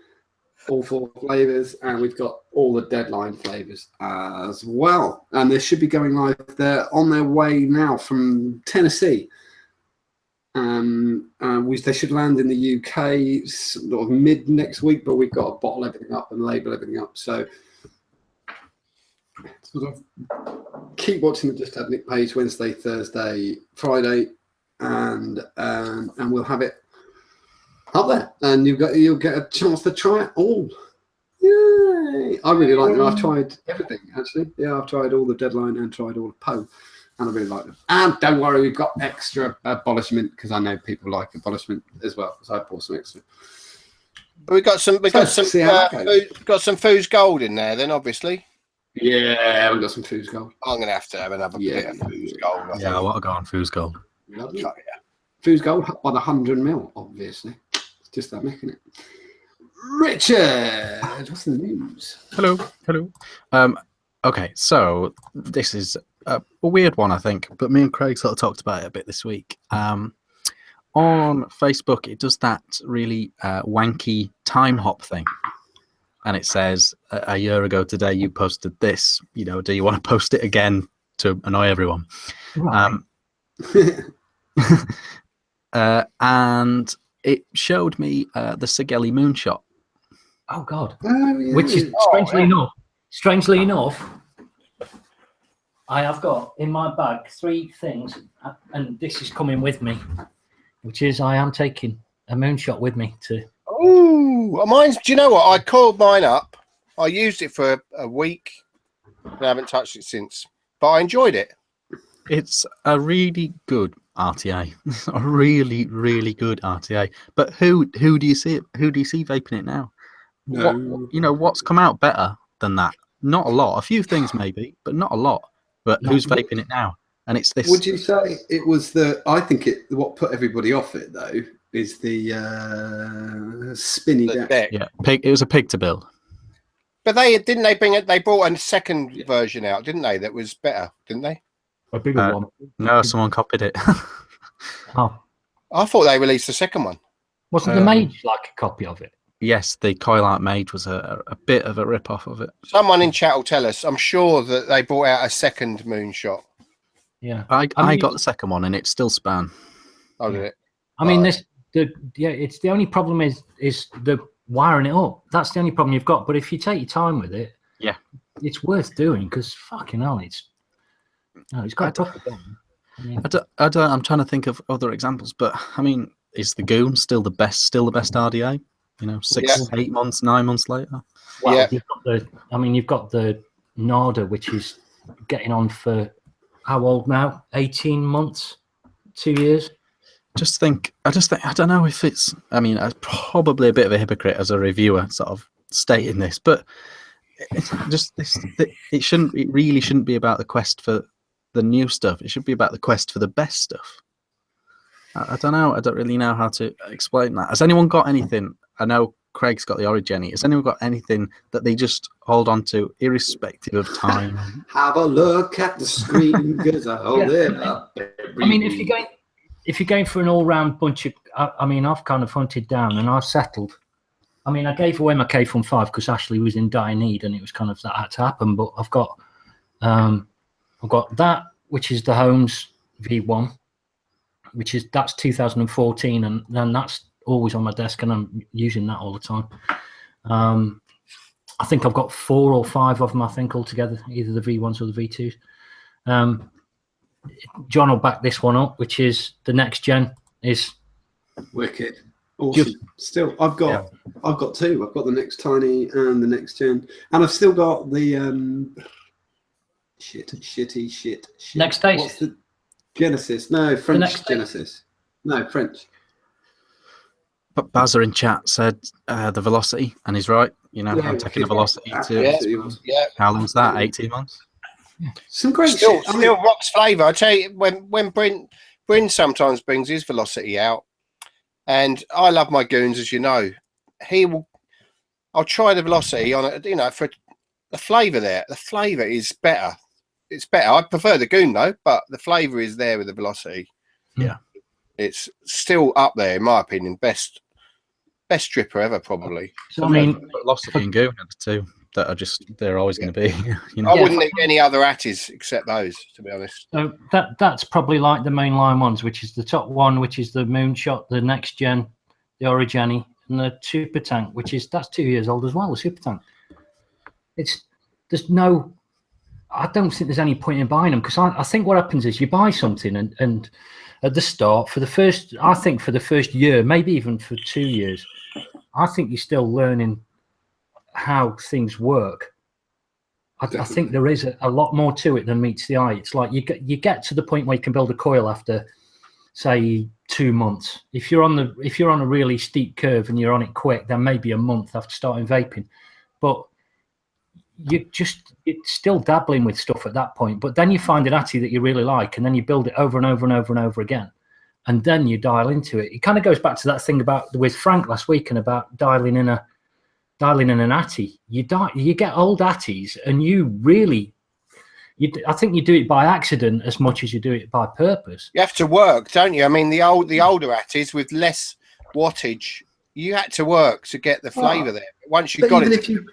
all 4 flavors, and we've got all the Deadline flavors as well. And they should be going live. They're on their way now from Tennessee. They should land in the UK sort of mid next week, but we've got to bottle everything up and label everything up. So sort of keep watching the Just Have Nick page Wednesday, Thursday, Friday, and we'll have it up there, and you'll get a chance to try it all. Yay! I really like them. I've tried everything actually. Yeah, I've tried all the Deadline and tried all the Poe. And I really like them. And don't worry, we've got extra abolishment because I know people like abolishment as well. So I bought some extra. But we got some Foos Gold in there. Then obviously. Yeah, we got some Foos Gold. I'm gonna have to have another bit of Foos Gold. I want to go on Foos Gold. Lovely. Oh, yeah. Foos Gold by the 100ml, obviously. It's just that making it. Richard, what's the news? Hello. Okay, so this is a weird one, I think, but me and Craig sort of talked about it a bit this week. On Facebook, it does that really wanky time hop thing, and it says a year ago today you posted this. You know, do you want to post it again to annoy everyone? Right. And it showed me the Sigelli moonshot. Oh God! Oh, yeah. Which is strangely enough. I have got in my bag 3 things, and this is coming with me, which is I am taking a moonshot with me to. Oh, mine's. Do you know what? I called mine up. I used it for a week. I haven't touched it since, but I enjoyed it. It's a really good RTA, a really, really good RTA. But who do you see? Who do you see vaping it now? No. What's come out better than that? Not a lot. A few things maybe, but not a lot. But who's vaping it now? And it's this. Would you say it was what put everybody off it though is the spinny deck. Yeah, pig. It was a pig to build. But they bring it. They brought a second version out, didn't they? That was better, didn't they? A bigger one. No, someone copied it. Oh, I thought they released the second one. Wasn't the Mage like a copy of it? Yes, the Coil Art Mage was a bit of a rip-off of it. Someone in chat will tell us. I'm sure that they brought out a second moonshot. Yeah, I got the second one and it still span. Oh, did it? I mean, it's the only problem is the wiring it up. That's the only problem you've got. But if you take your time with it, yeah, it's worth doing it's fucking hell, it's quite tough. I'm trying to think of other examples, but I mean, is the Goon still the best RDA? 6, 8 months, 9 months later. Well, yeah. You've got the Narda, which is getting on for how old now? 18 months, 2 years. I just think I don't know if it's. I mean, I'm probably a bit of a hypocrite as a reviewer, sort of stating this, but it really shouldn't be about the quest for the new stuff. It should be about the quest for the best stuff. I don't know. I don't really know how to explain that. Has anyone got anything? I know Craig's got the Origeni. Has anyone got anything that they just hold on to, irrespective of time? Have a look at the screen because I hold it up. I mean, if you're going for an all-round bunch of, I've kind of hunted down and I've settled. I mean, I gave away my K-Fun 5 because Ashley was in dire need, and it was kind of that had to happen. But I've got that, which is the Holmes V1, that's 2014, and then that's always on my desk, and I'm using that all the time. I think I've got 4 or 5 of them, I think, altogether, either the V1s or the V2s. John will back this one up, which is the next gen is wicked. Awesome. Still, I've got 2. I've got the next tiny and the next gen, and I've still got the shit. Next stage. What's the Genesis? No, French Genesis. No, French. But Bazza in chat said the velocity, and he's right. I'm taking the velocity too. Yeah. How long's that? 18 months. Some great still, shit. Still rocks flavour. I tell you, when Bryn sometimes brings his velocity out, and I love my goons, as you know. I'll try the velocity on it. For the flavour there. The flavour is better. It's better. I prefer the goon though, but the flavour is there with the velocity. Yeah. It's still up there, in my opinion. Best stripper ever, probably. So I mean, Philosophy and Goon are the two that are just, they're always going to be. You know? I wouldn't need any other Atties except those, to be honest. so that's probably like the mainline ones, which is the top one, which is the Moonshot, the Next Gen, the Origeni, and the Super Tank, which is, that's 2 years old as well, the Super Tank. I don't think there's any point in buying them, because I think what happens is you buy something and at the start, for the first year, maybe even for 2 years, I think you're still learning how things work. I think there is a lot more to it than meets the eye. It's like you get to the point where you can build a coil after, say, 2 months. If you're on a really steep curve and you're on it quick, then maybe a month after starting vaping. But you're still dabbling with stuff at that point. But then you find an Atty that you really like, and then you build it over and over and over and over again, and then you dial into it. It kind of goes back to that thing about with Frank last week and about dialing in an Atty. You get old Atties, and I think you do it by accident as much as you do it by purpose. You have to work, don't you? I mean, the older Atties with less wattage, you had to work to get the flavour there. Once you got it, if you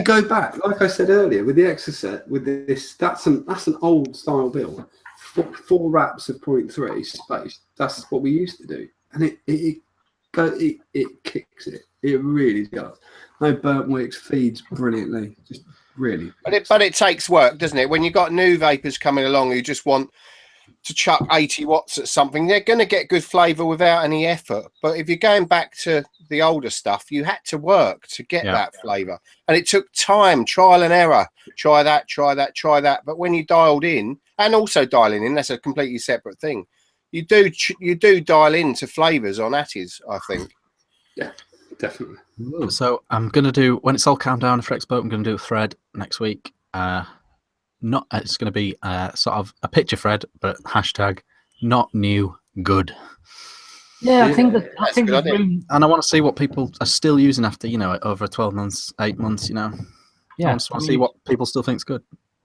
go back, like I said earlier, with the Exocet, with this, that's an old style build. 4 wraps of 0.3 space. That's what we used to do, and it kicks it. It really does. No burnt wicks, feeds brilliantly. Just really. But it takes work, doesn't it? When you've got new vapors coming along who just want to chuck 80 watts at something, they're going to get good flavour without any effort. But if you're going back to the older stuff, you had to work to get that flavour. And it took time, trial and error. Try that, try that, try that. But when you dialed in, and also dialing in, that's a completely separate thing. You do dial into flavours on Atties, I think. Yeah, definitely. So I'm going to do, when it's all calmed down for Expo, I'm going to do a thread next week. It's going to be sort of a picture thread, but hashtag not new good. Yeah, I think and I want to see what people are still using after, over 12 months, 8 months, Yeah, I want to see what people still think's good.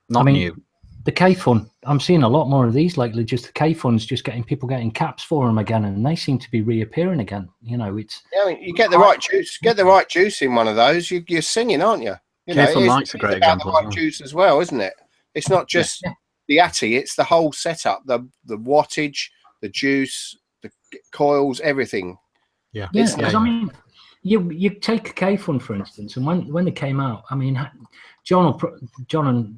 Not new. The K-Fun, I'm seeing a lot more of these lately. Just the K-Fun's just people getting caps for them again, and they seem to be reappearing again. It's you get the right juice. Get the right juice in one of those. You're singing, aren't you? K-Fun Light's a great example. The right juice as well, isn't it? It's not just the Atty; it's the whole setup, the wattage, the juice, the coils, everything. Yeah. I mean, you take a K-Fun for instance, and when they came out, I mean, John and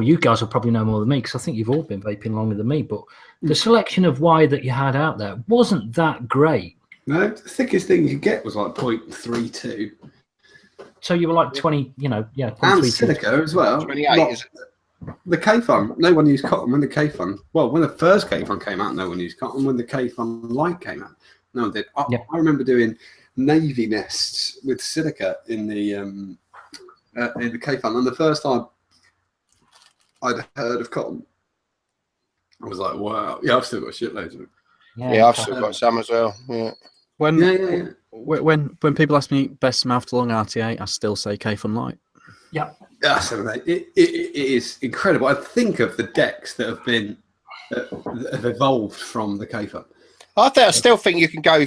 you guys will probably know more than me, because I think you've all been vaping longer than me, but the selection of wire that you had out there wasn't that great. No, the thickest thing you get was like 0.32. So you were like 20, and silica as well. 28, is it? The K-Fun, no one used cotton when the K-Fun. Well, when the first K-Fun came out, no one used cotton. When the K-Fun Light came out, no one did. I remember doing navy nests with silica in the K-Fun, and the first time I'd heard of cotton, I was like, wow. Yeah, I've still got shitloads of it. Yeah, I've still got some as well. Yeah. When people ask me best mouth to lung RTA, I still say K-Fun Light. Yeah. It is incredible. I think of the decks that have evolved from the K-Fun. I still think you can go.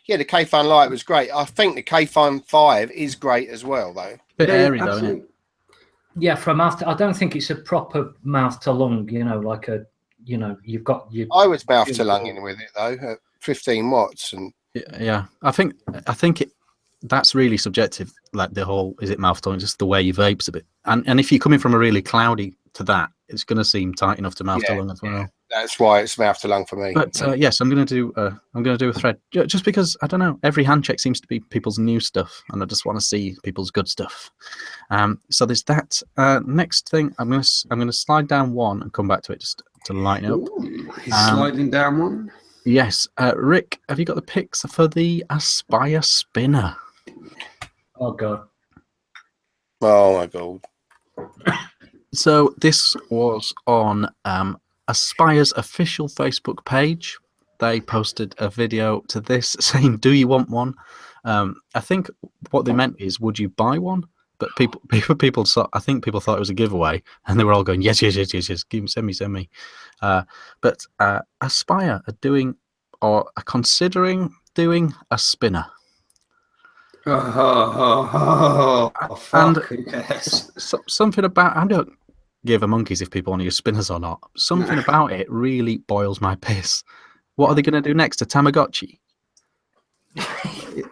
The K-Fun Light was great. I think the K-Fun 5 is great as well, though. Bit airy though, isn't it? Yeah, for a mouth. I don't think it's a proper mouth to lung. Like a, you've got. I was mouth to lung in with it though, at 15 watts, and yeah. I think that's really subjective. Like the whole, is it mouth to lung? Just the way you vape's a bit, and if you're coming from a really cloudy to that, it's going to seem tight enough to mouth to lung as well. Yeah. That's why it's mouth to lung for me. But yes, I'm going to do a thread just because I don't know. Every hand check seems to be people's new stuff, and I just want to see people's good stuff. So there's that. Next thing, I'm going to slide down one and come back to it just to lighten up. Ooh, he's sliding down one. Yes, Rick, have you got the pics for the Aspire spinner? Oh god. Oh my god. So this was on Aspire's official Facebook page. They posted a video to this saying, "Do you want one?" I think what they meant is, "Would you buy one?" But people saw. I think people thought it was a giveaway, and they were all going, "Yes, yes, yes, yes, yes. Send me." But Aspire are doing are considering doing a spinner. Fuck, who cares? Something about, I don't give a monkeys if people want to use spinners or not. Something about it really boils my piss. What are they going to do next? A Tamagotchi?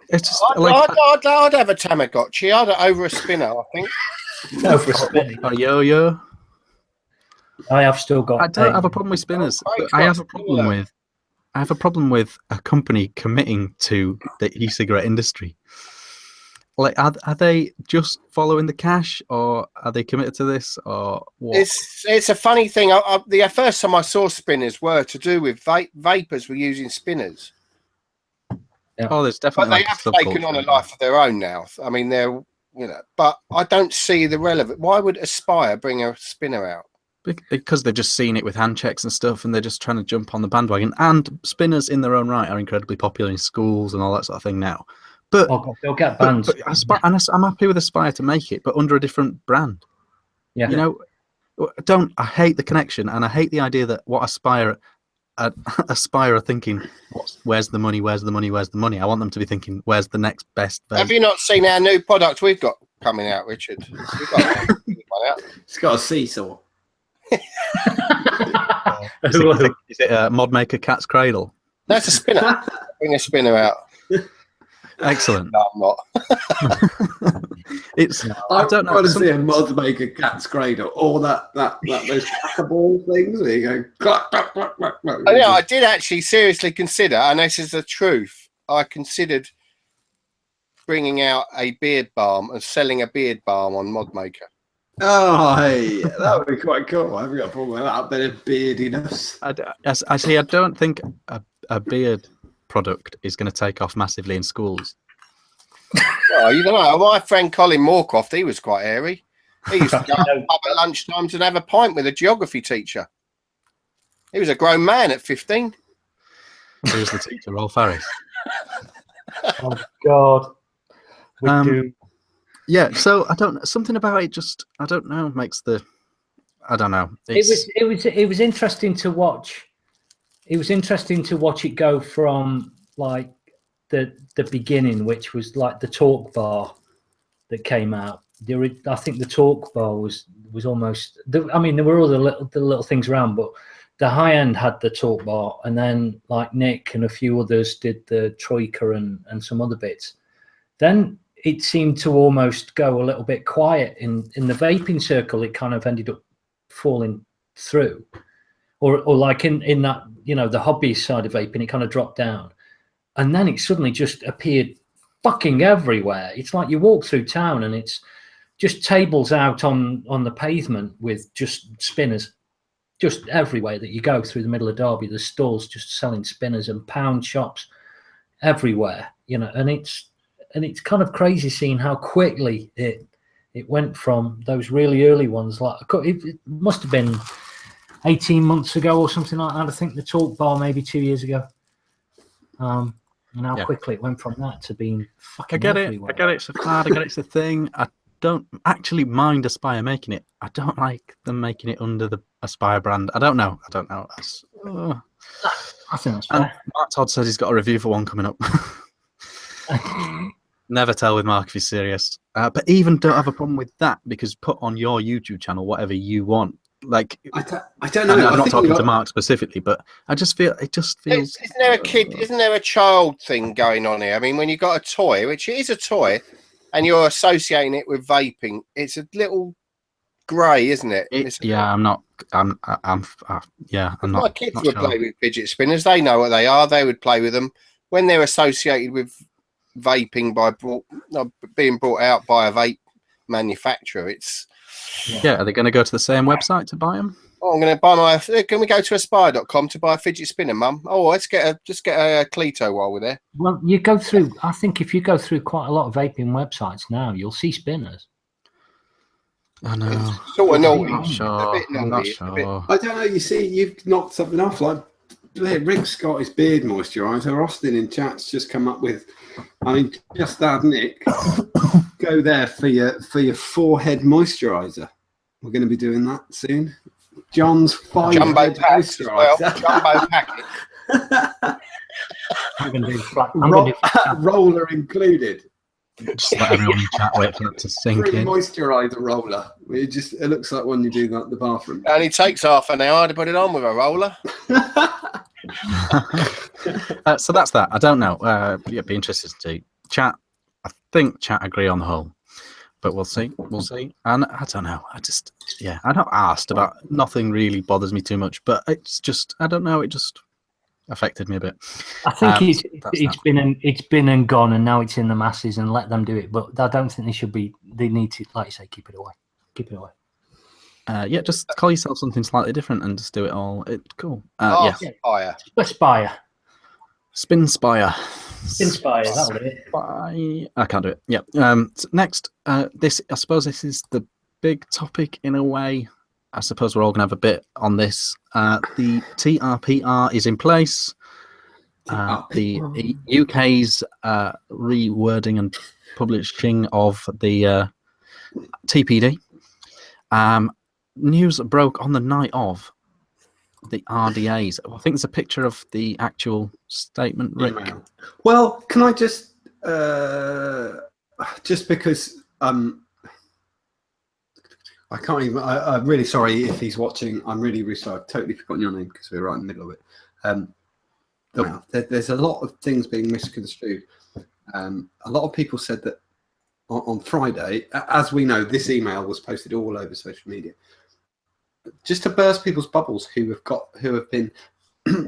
It's just I'd have a Tamagotchi. Over a spinner, I think. Over a spinner. a yo-yo. I have still got. I don't have a problem with spinners. But I have a problem with a company committing to the e-cigarette industry. Like, are they just following the cash, or are they committed to this, or what? It's a funny thing. The first time I saw spinners were to do with vapors were using spinners. Yeah. Oh, there's definitely. But they have taken on a life of their own now. I mean, they're but I don't see the relevant. Why would Aspire bring a spinner out? Because they've just seen it with hand checks and stuff, and they're just trying to jump on the bandwagon. And spinners, in their own right, are incredibly popular in schools and all that sort of thing now. But they'll get banned. And I'm happy with Aspire to make it, but under a different brand. Yeah, I hate the connection, and I hate the idea that what Aspire are thinking. Where's the money? Where's the money? Where's the money? I want them to be thinking, where's the next best vape? Have you not seen our new product we've got coming out, Richard? We've got one out. It's got a seesaw. Is it a mod maker cat's cradle? That's a spinner. Bring a spinner out. Excellent. No, I'm not. I don't want to see a mod maker cat's cradle, or those crackable things where you go. I did actually seriously consider, and this is the truth. I considered bringing out a beard balm and selling a beard balm on mod maker. Oh, hey, that would be quite cool. I haven't got a problem with that. Bit of beardiness. I see. I don't think a beard product is going to take off massively in schools. Well, you don't know. My friend Colin Moorcroft, he was quite hairy. He used to go up at lunchtimes and have a pint with a geography teacher. He was a grown man at 15. Who was the teacher? Rolf Harris. Oh God. We do. Yeah, so I don't. Something about it just, I don't know, makes the. I don't know. It was interesting to watch. It was interesting to watch it go from like the beginning, which was like the talk bar that came out. I think the talk bar was almost. I mean, there were all the little things around, but the high end had the talk bar, and then like Nick and a few others did the Troika and some other bits. Then it seemed to almost go a little bit quiet in the vaping circle. It kind of ended up falling through, or like in that, the hobby side of vaping, it kind of dropped down, and then it suddenly just appeared fucking everywhere. It's like you walk through town and it's just tables out on the pavement with just spinners, just everywhere that you go through the middle of Derby. There's stalls just selling spinners and pound shops everywhere, and it's kind of crazy seeing how quickly it went from those really early ones. Like it must have been 18 months ago or something like that. I think the talk bar maybe 2 years ago. And how quickly it went from that to being fucking everywhere. I get it. It's a fad. I get it's a thing. I don't actually mind Aspire making it. I don't like them making it under the Aspire brand. I don't know. I think that's fair. Mark Todd says he's got a review for one coming up. Never tell with Mark if he's serious. But even don't have a problem with that, because put on your YouTube channel whatever you want. Like, I don't know. I'm not talking to Mark specifically, but I just feel it just feels. Isn't there a child thing going on here? I mean, when you got a toy, which is a toy, and you're associating it with vaping, it's a little grey, isn't it? I'm not. My kids would play with fidget spinners. They know what they are. They would play with them when they're associated with vaping by being brought out by a vape manufacturer. Are they going to go to the same website to buy them? Oh, I'm going to buy can we go to aspire.com to buy a fidget spinner, Mum? Oh, let's get a Cleto while we're there. Well, I think if you go through quite a lot of vaping websites now, you'll see spinners. I know. It's sort of naughty. I'm not sure. I don't know. You see, you've knocked something off. Like Rick's got his beard moisturiser. Austin in chat's just come up with. I mean, just add Nick. Go there for your forehead moisturiser. We're going to be doing that soon. John's 5 jumbo moisturiser. Well, jumbo packet. I'm going to do flat. I'm going to do roller included. Just let everyone in chat wait for it to sink Free in. moisturiser roller. It looks like one you do that at the bathroom. Only takes half an hour to put it on with a roller. So that's that. I don't know. Yeah, be interested to see. Chat. I think chat agree on the whole, but we'll see. We'll see. And I don't know. I not asked about. Nothing really bothers me too much, but it's just I don't know. It just affected me a bit. I think it's been and gone, and now it's in the masses, and let them do it. But I don't think they should be. They need to, like you say, keep it away. Keep it away. Yeah, just call yourself something slightly different and just do it all. Cool. Spire. Spire. Spin Spire. Inspire, that'll do it. I can't do it. Yeah. So next, I suppose this is the big topic in a way. I suppose we're all going to have a bit on this. The TRPR is in place. The UK's rewording and publishing of the TPD. News broke on the night of the RDAs. I think there's a picture of the actual statement, Rick. Well, can I just because I can't even. I'm really sorry if he's watching. I'm really, really sorry. I've totally forgotten your name because we were right in the middle of it. There's a lot of things being misconstrued. A lot of people said that on Friday, as we know, this email was posted all over social media. Just to burst people's bubbles who have been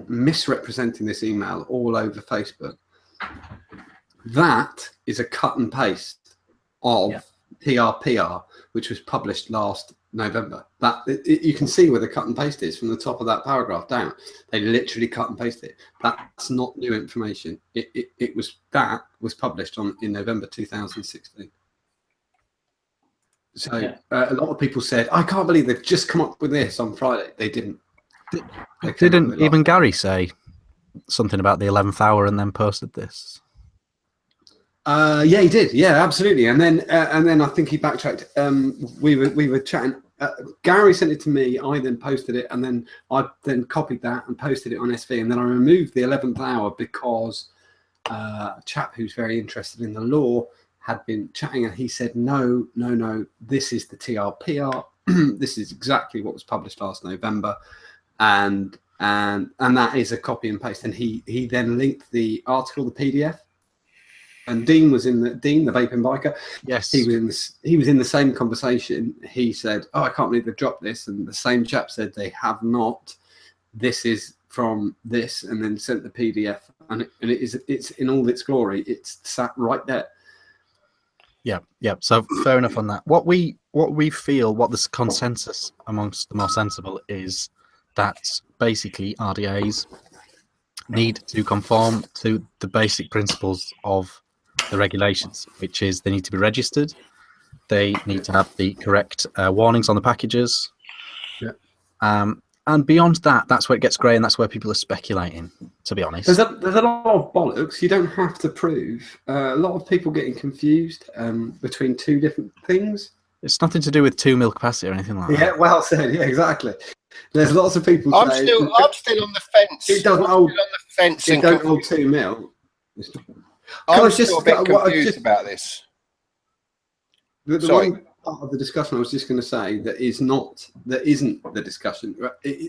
misrepresenting this email all over Facebook. That is a cut and paste of TRPR, which was published last November. You can see where the cut and paste is from the top of that paragraph down. They literally cut and paste it. That's not new information. It was published in November 2016. So a lot of people said, I can't believe they've just come up with this on Friday. They didn't. Didn't even Gary say something about the 11th hour and then posted this? Yeah, he did. Yeah, absolutely. And then I think he backtracked. We were chatting. Gary sent it to me. I then posted it, and then I then copied that and posted it on SV. And then I removed the 11th hour because a chap who's very interested in the law had been chatting, and he said, no, this is the TRPR. This is exactly what was published last November, and that is a copy and paste. And he then linked the article, the PDF. And Dean, the vaping biker. Yes, he was in the same conversation. He said, "Oh, I can't believe they've dropped this," and the same chap said, "They have not. This is from this," and then sent the PDF, and it's in all its glory. It's sat right there. Yeah. So fair enough on that. What we feel, what this consensus amongst the more sensible is that basically RDAs need to conform to the basic principles of the regulations, which is they need to be registered, they need to have the correct warnings on the packages, and beyond that, that's where it gets grey, and that's where people are speculating, to be honest. There's a lot of bollocks. You don't have to prove. A lot of people getting confused between two different things. It's nothing to do with 2 mil capacity or anything like that. Yeah, well said. Yeah, exactly. There's lots of people. I'm still on the fence. It doesn't hold. On the fence. It don't hold 2 mil. I'm still a bit confused about this. Sorry. One part of the discussion I was just going to say that isn't the discussion.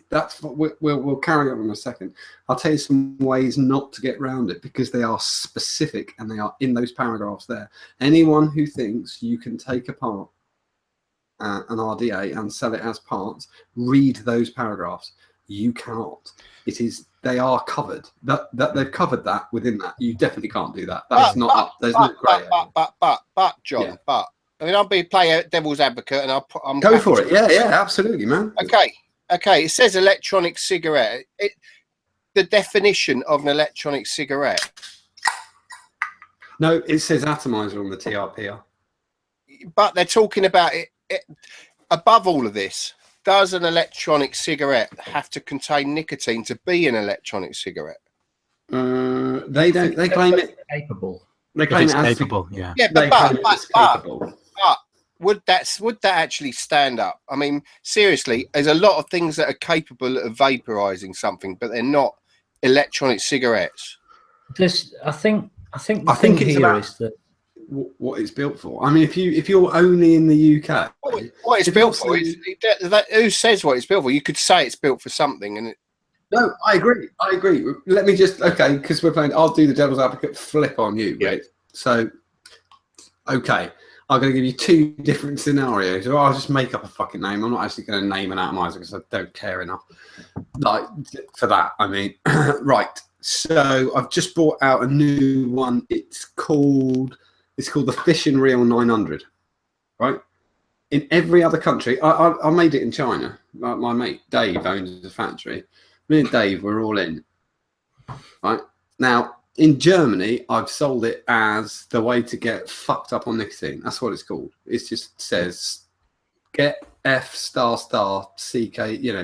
That's what we'll carry on in a second. I'll tell you some ways not to get around it because they are specific and they are in those paragraphs there. Anyone who thinks you can take apart an RDA and sell it as parts, read those paragraphs. You cannot. They are covered. That they've covered that within that. You definitely can't do that. That's not up. There's no grey. But John. Yeah. But I mean, I'll be playing devil's advocate, and I'm go for it. Yeah, absolutely, man. Okay. It says electronic cigarette. The definition of an electronic cigarette. No, it says atomizer on the TRPR. But they're talking about it. Above all of this, does an electronic cigarette have to contain nicotine to be an electronic cigarette? They don't. They claim it capable. They claim it's it as capable. Yeah. Yeah, but would that actually stand up? I mean, seriously, there's a lot of things that are capable of vaporizing something, but they're not electronic cigarettes. I think the I think thing it's here about is that what it's built for. I mean, if you're only in the UK, what it's built for is who says what it's built for? You could say it's built for something, and no, I agree. Let me just because we're playing. I'll do the devil's advocate flip on you, Yeah. right? So, okay, I'm going to give you two different scenarios, or I'll just make up a fucking name. I'm not actually going to name an atomizer because I don't care enough. Like for that, I mean, right. So I've just brought out a new one. It's called the Fish and Reel 900, right? In every other country, I made it in China. My mate Dave owns a factory. Me and Dave were all in, right? Now, in Germany, I've sold it as the way to get fucked up on nicotine. That's what it's called. It just says get F ** CK,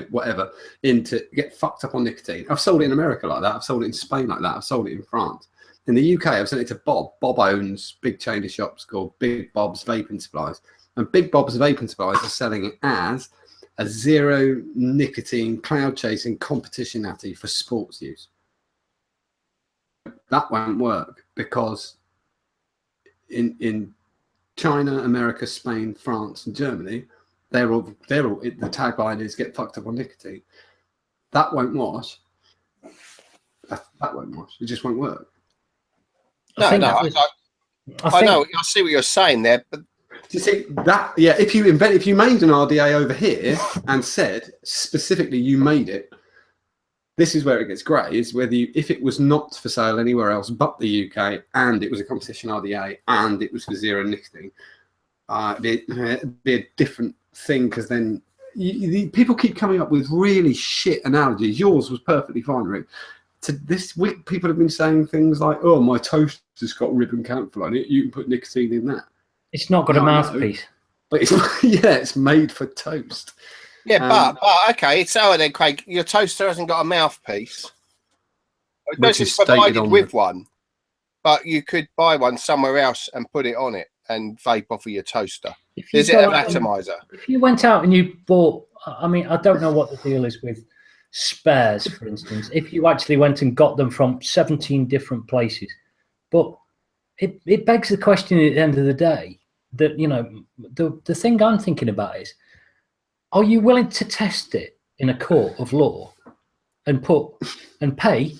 whatever, into get fucked up on nicotine. I've sold it in America like that. I've sold it in Spain like that. I've sold it in France. In the UK, I've sent it to Bob. Bob owns big chain of shops called Big Bob's Vaping Supplies. And Big Bob's Vaping Supplies are selling it as a zero nicotine cloud chasing competition natty for sports use. That won't work because in China, America, Spain, France, and Germany, they're all the tagline is get fucked up on nicotine. That won't wash. That won't wash. It just won't work. I know. I see what you're saying there, but do you see that? Yeah, if you made an RDA over here and said specifically you made it, this is where it gets grey. Is whether if it was not for sale anywhere else but the UK and it was a competition RDA and it was for zero nicotine, it'd be a different thing because then people keep coming up with really shit analogies. Yours was perfectly fine, Rick. To this week, people have been saying things like, "Oh, my toaster's got ribbon camphor on it. You can put nicotine in that." it's not got a mouthpiece. But it's made for toast. yeah, but okay. So then, Craig, your toaster hasn't got a mouthpiece. It Which doesn't is stated provided on with one, but you could buy one somewhere else and put it on it and vape off of your toaster. Is it an atomizer? If you went out and you bought, I mean, I don't know what the deal is with spares, for instance. If you actually went and got them from 17 different places, but it begs the question at the end of the day that, the thing I'm thinking about is, are you willing to test it in a court of law and pay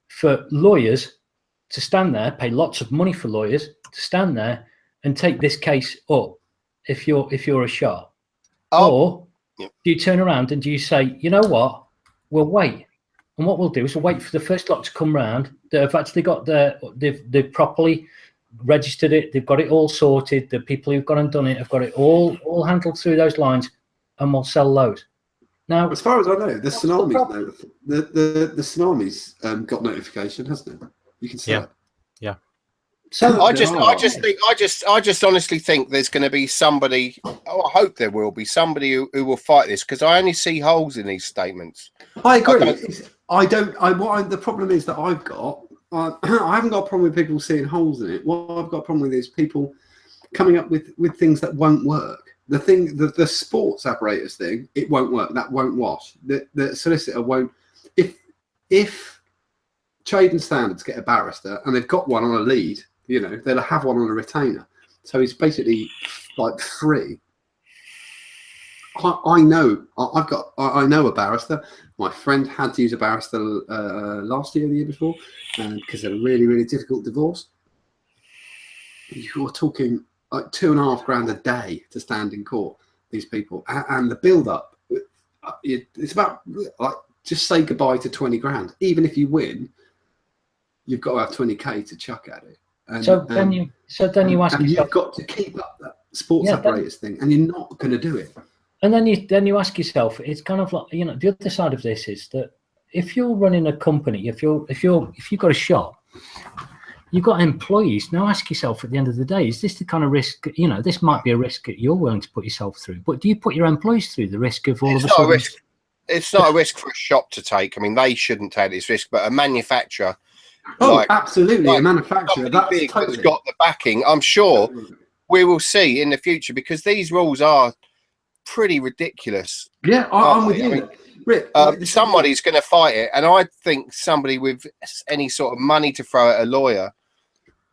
for lawyers to stand there, pay lots of money for lawyers to stand there and take this case up if you're a shot? Or do you turn around and do you say, you know what, we'll wait, and what we'll do is we'll wait for the first lot to come round that have actually got they've properly registered it, they've got it all sorted, the people who've gone and done it have got it all handled through those lines, and we'll sell those. Now, as far as I know, the tsunamis got notification, hasn't it? You can see. Yeah. So I just honestly think there's going to be somebody. I hope there will be somebody who will fight this, because I only see holes in these statements. I agree. The problem is that I've got. I haven't got a problem with people seeing holes in it. What I've got a problem with is people coming up with things that won't work. The sports apparatus thing, it won't work. That won't wash. The solicitor won't. If Trade and Standards get a barrister and they've got one on a lead, they'll have one on a retainer. So it's basically like free. I know a barrister. My friend had to use a barrister last year, the year before, because of a really, really difficult divorce. You're talking like $2,500 a day to stand in court. These people, and the build-up, it's about like just say goodbye to 20 grand. Even if you win, you've got to have 20k to chuck at it. And, so then you ask yourself, you've got to keep up that sports apparatus thing, and you're not going to do it. And then you ask yourself, it's kind of like, the other side of this is that if you're running a company, if you've got a shop, you've got employees. Now ask yourself at the end of the day, is this the kind of risk? This might be a risk that you're willing to put yourself through, but do you put your employees through the risk of all of a sudden? It's not a risk for a shop to take. I mean, they shouldn't take this risk, but a manufacturer. Absolutely, a manufacturer that's got the backing. I'm sure we will see in the future, because these rules are pretty ridiculous. Yeah, I'm with you. Rick, somebody's going to fight it, and I think somebody with any sort of money to throw at a lawyer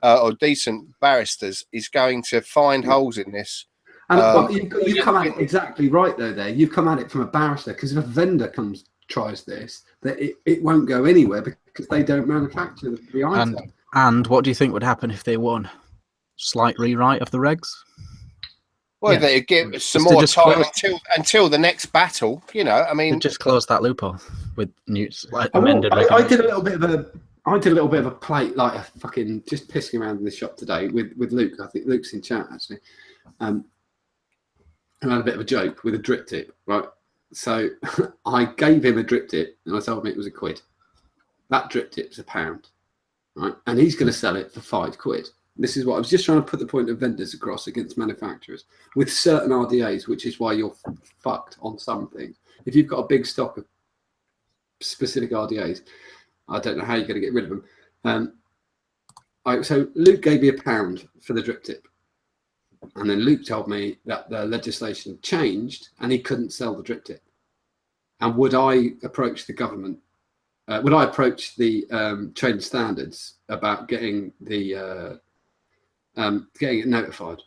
or decent barristers is going to find holes in this. And you've come at it exactly right though. There, you've come at it from a barrister, because if a vendor tries this, that it won't go anywhere because they don't manufacture the item. And what do you think would happen if they won? Slight rewrite of the regs? Well, they give some more time until the next battle. You know, I mean, just close that loophole with amended. I did a little bit of a plate, like a fucking just pissing around in the shop today with Luke. I think Luke's in chat actually. And I had a bit of a joke with a drip tip, right? So I gave him a drip tip and I told him it was £1. That drip tip's £1, right? And he's going to sell it for £5. This is what I was just trying to put the point of vendors across against manufacturers with certain RDAs, which is why you're fucked on some things. If you've got a big stock of specific RDAs, I don't know how you're going to get rid of them. So Luke gave me £1 for the drip tip. And then Luke told me that the legislation changed and he couldn't sell the drip tip. And would I approach the government? Would I approach the trade standards about getting the getting it notified,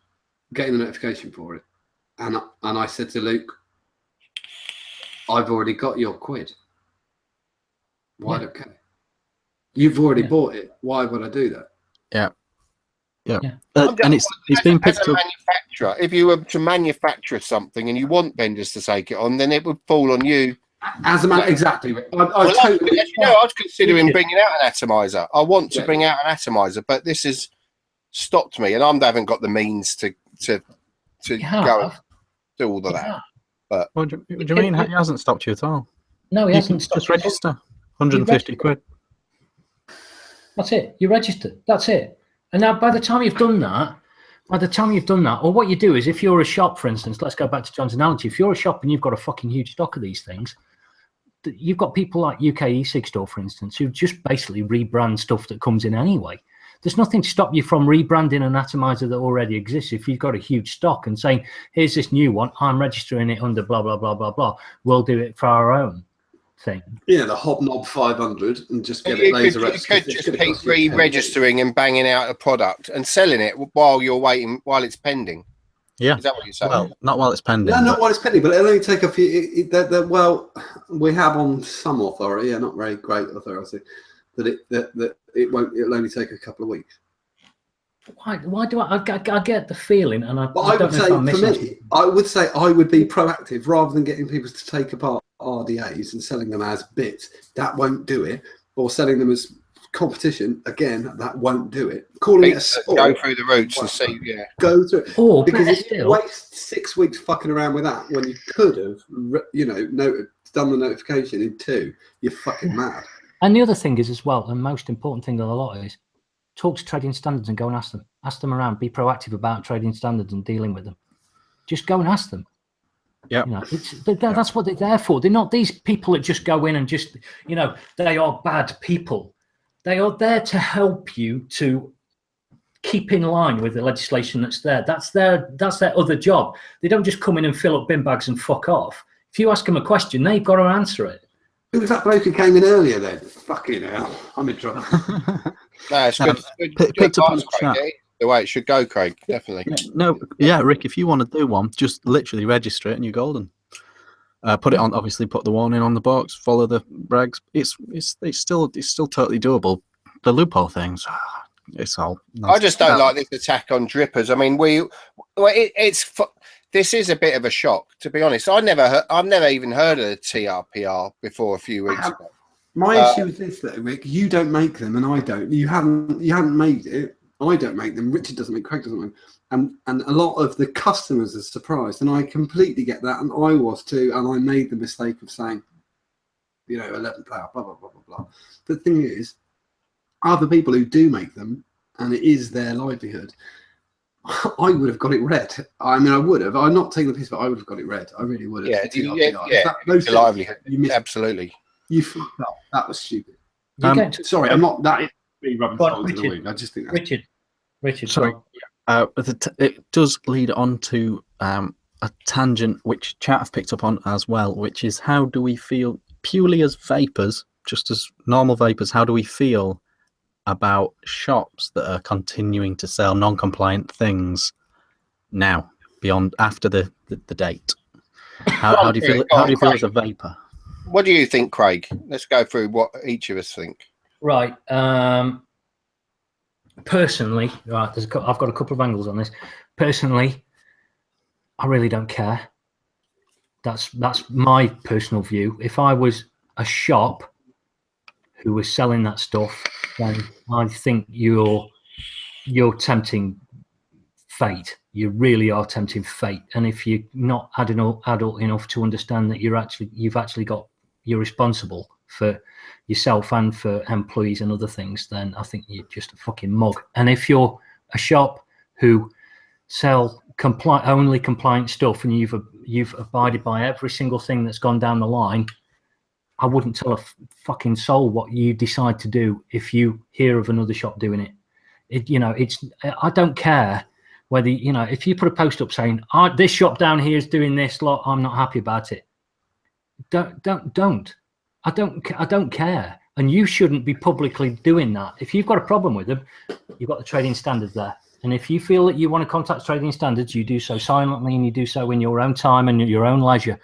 getting the notification for it? And I said to Luke, I've already got your £1. Why don't care? You've already bought it. Why would I do that? Yeah. And it's been picked up. Manufacturer. If you were to manufacture something and you want vendors to take it on, then it would fall on you. As a man, exactly. I was considering bringing out an atomizer. I want to bring out an atomizer, but this has stopped me, and I haven't got the means to go and do all of that. But what do you mean? He hasn't stopped you at all. No, he hasn't. Just register. £150. That's it. You register. That's it. And now, by the time you've done that, or what you do is, if you're a shop, for instance, let's go back to John's analogy. If you're a shop and you've got a fucking huge stock of these things, you've got people like UK e-cig store, for instance, who just basically rebrand stuff that comes in anyway. There's nothing to stop you from rebranding an atomizer that already exists. If you've got a huge stock and saying, here's this new one, I'm registering it under blah, blah, blah, blah, blah. We'll do it for our own thing. Yeah, the Hobnob 500 and just get it laser. You could just keep re-registering and banging out a product and selling it while you're waiting, while it's pending. Yeah. Is that what you're saying? Well, not while it's pending. No, not while it's pending, but it'll only take a few. Well, we have on some authority, not very great authority, that it'll only take a couple of weeks. Why do I get the feeling, and I would say, for me, I would say I would be proactive rather than getting people to take apart RDAs and selling them as bits. That won't do it. Or selling them as competition, again, that won't do it. Calling it a sport. Go through the routes and see, Go through it. Because if you still waste 6 weeks fucking around with that when you could have, done the notification in 2, you're fucking mad. And the other thing is as well, the most important thing of the lot is, talk to trading standards and go and ask them. Ask them around. Be proactive about trading standards and dealing with them. Just go and ask them. Yeah, that's what they're there for. They're not these people that just go in and just, they are bad people. They are there to help you to keep in line with the legislation that's there. That's their other job. They don't just come in and fill up bin bags and fuck off. If you ask them a question, they've got to answer it. Who was that bloke who came in earlier then? Fucking hell. I'm in trouble. No, it's good. Picked up on the chat. The way it should go, Craig, definitely. Rick, if you want to do one, just literally register it and you're golden. Put it on, obviously put the warning on the box, follow the regs. It's still totally doable. The loophole things, it's all I just don't like this attack on drippers. I mean, this is a bit of a shock, to be honest. I've never even heard of the TRPR before a few weeks ago. My issue with this, though, Rick, you don't make them, and I don't. You haven't made it. I don't make them. Richard doesn't make. Craig doesn't make them. And a lot of the customers are surprised, and I completely get that, and I was too. And I made the mistake of saying, 11th hour, blah blah blah blah blah. The thing is, other people who do make them, and it is their livelihood. I would have got it read. I mean, I would have. I'm not taking the piss, but I would have got it read. I really would have. Yeah, livelihood. Absolutely. You fucked up. That was stupid. Sorry, I'm not. That is me rubbing salt in the wound. I just think that's... Richard. Sorry. It does lead on to a tangent which chat have picked up on as well, which is how do we feel purely as vapors, just as normal vapors, how do we feel about shops that are continuing to sell non-compliant things now, beyond after the date? How do you feel? How do you feel as a vapor? What do you think, Craig? Let's go through what each of us think. Right. Personally, right, I've got a couple of angles on this. Personally, I really don't care. That's my personal view. If I was a shop who was selling that stuff, then I think you're tempting fate. You really are tempting fate. And if you're not adult enough to understand that you're responsible for yourself and for employees and other things, then I think you're just a fucking mug. And if you're a shop who sell only compliant stuff and you've abided by every single thing that's gone down the line, I wouldn't tell a fucking soul what you decide to do if you hear of another shop doing it. I don't care whether, if you put a post up saying, this shop down here is doing this lot, I'm not happy about it. Don't. I don't care. And you shouldn't be publicly doing that. If you've got a problem with them, you've got the trading standards there. And if you feel that you want to contact trading standards, you do so silently and you do so in your own time and at your own leisure.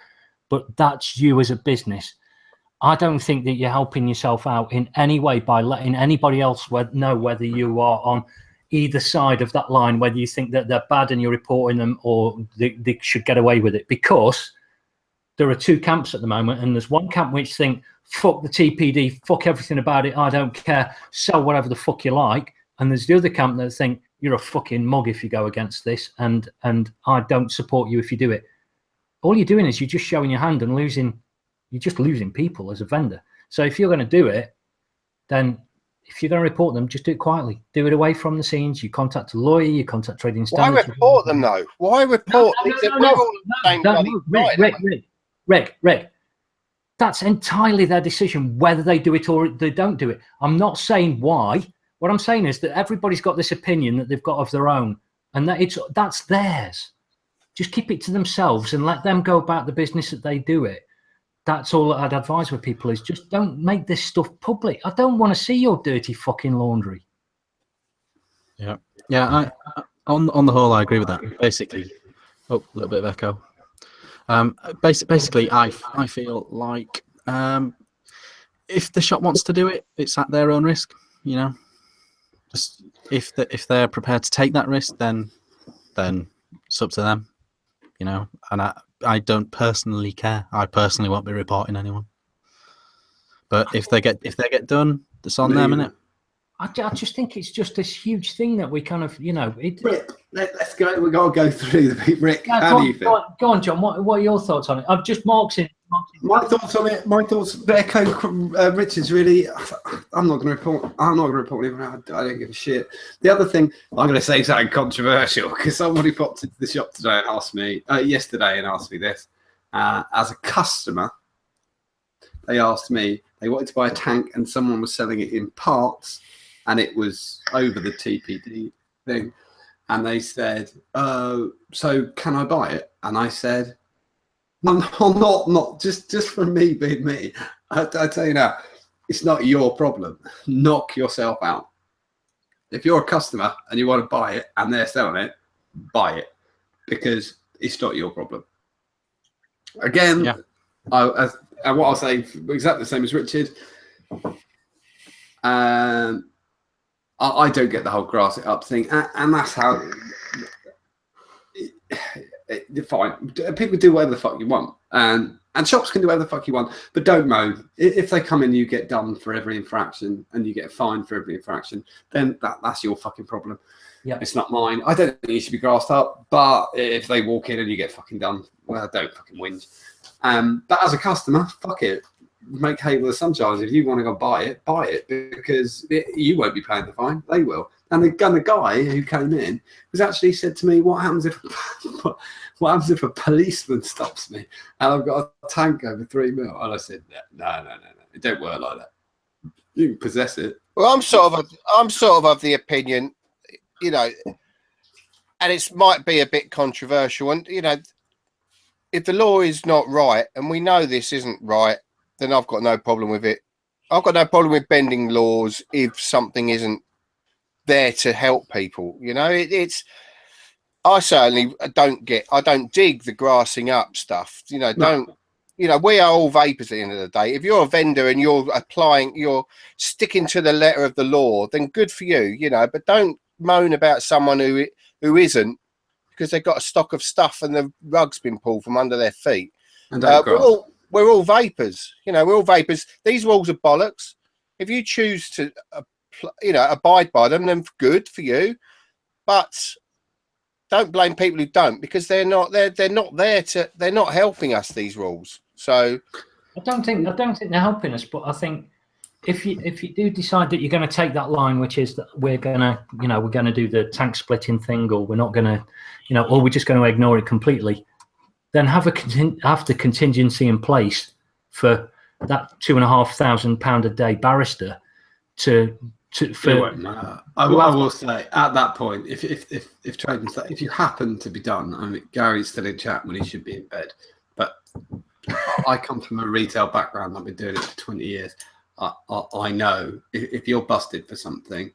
But that's you as a business. I don't think that you're helping yourself out in any way by letting anybody else know whether you are on either side of that line, whether you think that they're bad and you're reporting them or they should get away with it. Because there are two camps at the moment, and there's one camp which think, fuck the TPD, fuck everything about it, I don't care, sell whatever the fuck you like. And there's the other camp that think, you're a fucking mug if you go against this, and I don't support you if you do it. All you're doing is you're just showing your hand and you're just losing people as a vendor. So if you're going to do it, then if you're going to report them, just do it quietly. Do it away from the scenes. You contact a lawyer, you contact trading standards. Why report them though? Why report? Rick, that's entirely their decision whether they do it or they don't do it. I'm not saying why. What I'm saying is that everybody's got this opinion that they've got of their own, and that's theirs. Just keep it to themselves and let them go about the business that they do it. That's all I'd advise with people is just don't make this stuff public. I don't want to see your dirty fucking laundry. Yeah. I on the whole, I agree with that. Basically, a little bit of echo. Basically, I feel like if the shop wants to do it, it's at their own risk. Just if they're prepared to take that risk, then it's up to them. And I don't personally care. I personally won't be reporting anyone. But if they get done, it's on them, innit? I just think it's just this huge thing that we kind of, Rick, let's go. We've got to go through the Rick. Yeah, how do you feel? Go on, John. What are your thoughts on it? I've just marked it. My thoughts on it. My thoughts. Echo Richard's really. I'm not going to report. I'm not going to report anyone. I don't give a shit. The other thing, I'm going to say something controversial because somebody popped into the shop today and asked me yesterday and asked me this. As a customer, they asked me. They wanted to buy a tank and someone was selling it in parts, and it was over the TPD thing. And they said, "So can I buy it?" And I said, "No, not just from me being me. I tell you now, it's not your problem. Knock yourself out. If you're a customer and you want to buy it and they're selling it, buy it because it's not your problem." Again, yeah. And what I'll say, exactly the same as Richard. I don't get the whole grass it up thing, and that's how. Fine, people do whatever the fuck you want, and shops can do whatever the fuck you want, but don't moan. If they come in, you get done for every infraction, and you get fined for every infraction. Then that's your fucking problem. Yeah, it's not mine. I don't think you should be grassed up, but if they walk in and you get fucking done, well, don't fucking whinge. But as a customer, fuck it. Make hay with the sunshine. If you want to go buy it because you won't be paying the fine. They will. And the guy who came in was actually said to me, "What happens if a policeman stops me and I've got a tank over 3 mil?" And I said, "No. It don't work like that. You can possess it." Well, I'm sort of the opinion, and it might be a bit controversial, and if the law is not right, and we know this isn't right, then I've got no problem with it. I've got no problem with bending laws if something isn't there to help people. You know, it's. I certainly don't dig the grassing up stuff. You know, we are all vapors at the end of the day. If you're a vendor and you're sticking to the letter of the law, then good for you, you know, but don't moan about someone who isn't, because they've got a stock of stuff and the rug's been pulled from under their feet. And we're all vapors, you know, we're all vapors. These rules are bollocks. If you choose to, abide by them, then good for you. But don't blame people who don't, because they're not helping us, these rules. So I don't think they're helping us, but I think if you do decide that you're going to take that line, which is that we're going to do the tank splitting thing, or we're not going to, or we're just going to ignore it completely, then have the contingency in place for that £2,500 a day barrister I will say at that point, if trading, if you happen to be done, I mean, Gary's still in chat when he should be in bed, but I come from a retail background. I've been doing it for 20 years. I know if you're busted for something,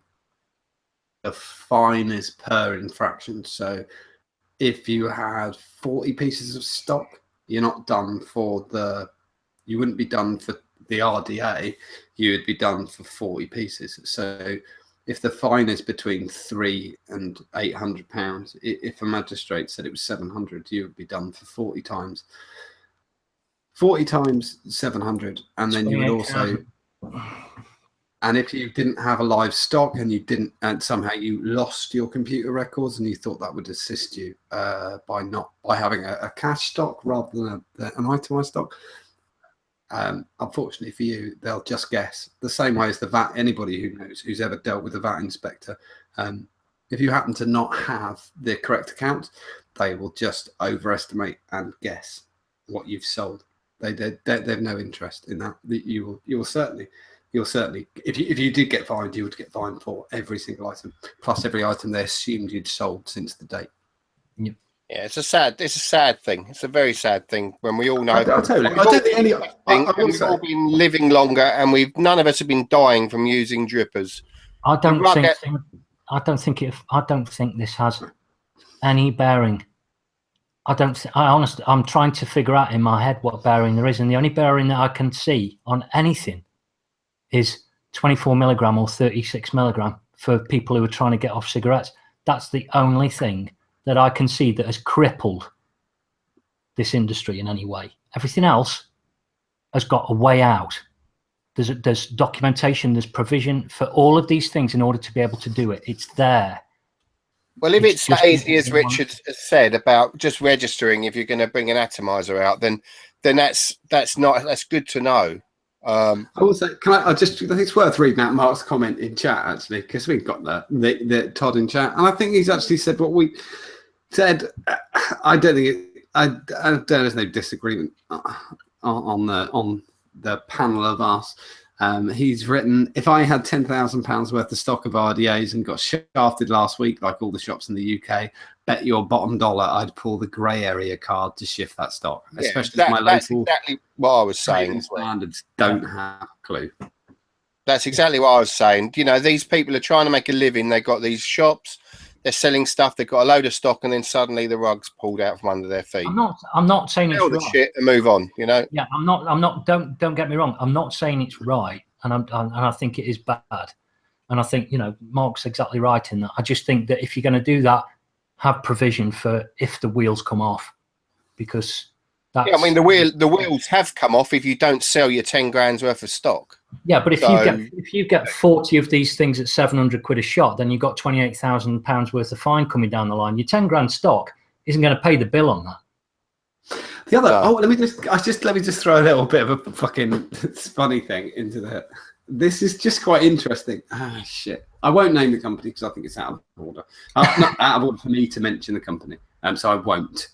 the fine is per infraction. So if you had 40 pieces of stock, you're not done you wouldn't be done for the RDA, you would be done for 40 pieces. So if the fine is between £300 and £800, if a magistrate said it was 700, you would be done for 40 times 700, and then you would also, and if you didn't have a live stock and somehow you lost your computer records and you thought that would assist you by having a cash stock rather than an itemized stock, unfortunately for you, they'll just guess. The same way as the VAT. Anybody who's ever dealt with a VAT inspector, if you happen to not have the correct account, they will just overestimate and guess what you've sold. They have no interest in that. You'll certainly, if you did get fined, you would get fined for every single item, plus every item they assumed you'd sold since the date. Yep. Yeah, it's a sad thing. It's a very sad thing when we all know. I don't think we've all been living longer, and none of us have been dying from using drippers. I don't think this has any bearing. I'm trying to figure out in my head what bearing there is, and the only bearing that I can see on anything is 24 milligram or 36 milligram for people who are trying to get off cigarettes. That's the only thing that I can see that has crippled this industry in any way. Everything else has got a way out. There's documentation, there's provision for all of these things in order to be able to do it. It's there. Well, if it's that easy as Richard has said about just registering, if you're going to bring an atomizer out, then that's good to know. I will say, I think it's worth reading out Mark's comment in chat, actually, because we've got the Todd in chat, and I think he's actually said what we said. I don't think there's no disagreement on the panel of us. He's written, if I had £10,000 worth of stock of RDAs and got shafted last week, like all the shops in the UK, bet your bottom dollar I'd pull the grey area card to shift that stock. Yeah, especially if my that's local exactly what I was saying. Standards don't have a clue. That's exactly what I was saying. You know, these people are trying to make a living. They've got these shops, they're selling stuff, they've got a load of stock, and then suddenly the rug's pulled out from under their feet. I'm not saying it's right. Shit and move on, you know? Yeah, I'm not, don't get me wrong. I'm not saying it's right. And I think it is bad. And I think, Mark's exactly right in that. I just think that if you're going to do that, have provision for if the wheels come off, because that's... Yeah, I mean, the wheels have come off if you don't sell your 10 grand's worth of stock. Yeah, but if you get 40 of these things at 700 quid a shot, then you've got £28,000 worth of fine coming down the line. Your 10 grand stock isn't going to pay the bill on that. The other, let me just throw a little bit of a fucking funny thing into that. This is just quite interesting. Shit. I won't name the company because I think it's out of order. Not out of order for me to mention the company, so I won't.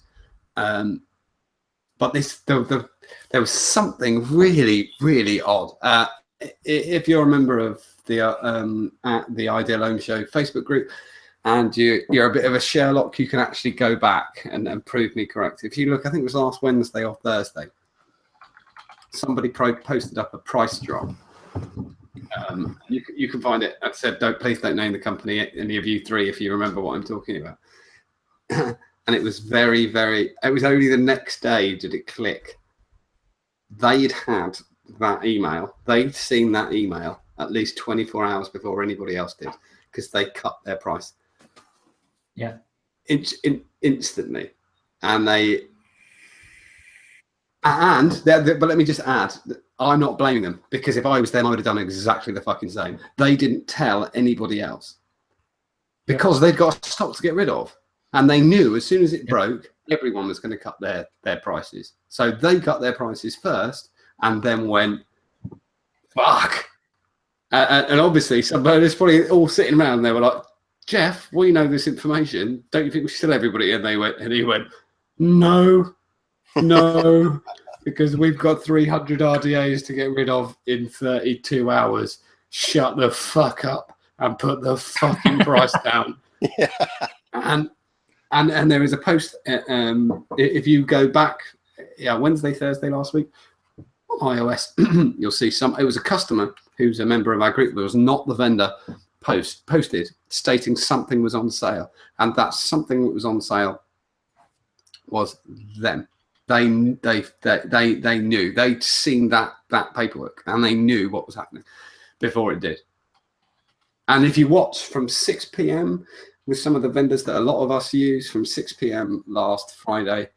But there was something really, really odd. If you're a member of the Ideal Home Show Facebook group, and you're a bit of a Sherlock, you can actually go back and prove me correct. If you look, I think it was last Wednesday or Thursday, somebody posted up a price drop. You can find it. I said, please don't name the company, any of you three, if you remember what I'm talking about. And it was very, very, it was only the next day did it click. They'd had that email. They'd seen that email at least 24 hours before anybody else did, because they cut their price. Yeah. Instantly. And but let me just add, I'm not blaming them, because if I was them, I would have done exactly the fucking same. They didn't tell anybody else because they'd got stock to get rid of. And they knew as soon as it broke, everyone was going to cut their prices. So they cut their prices first and then went, fuck. And obviously, somebody's probably all sitting around and they were like, Jeff, we know this information. Don't you think we should tell everybody? And he went, no, because we've got 300 RDAs to get rid of in 32 hours. Shut the fuck up and put the fucking price down. Yeah. And there is a post, if you go back, Wednesday, Thursday last week, on iOS, you'll see it was a customer who's a member of our group, but was not the vendor, posted stating something was on sale. And that something that was on sale was them. They knew, they'd seen that paperwork and they knew what was happening before it did. And if you watch from 6 p.m., with some of the vendors that a lot of us use, from 6 p.m. last Friday,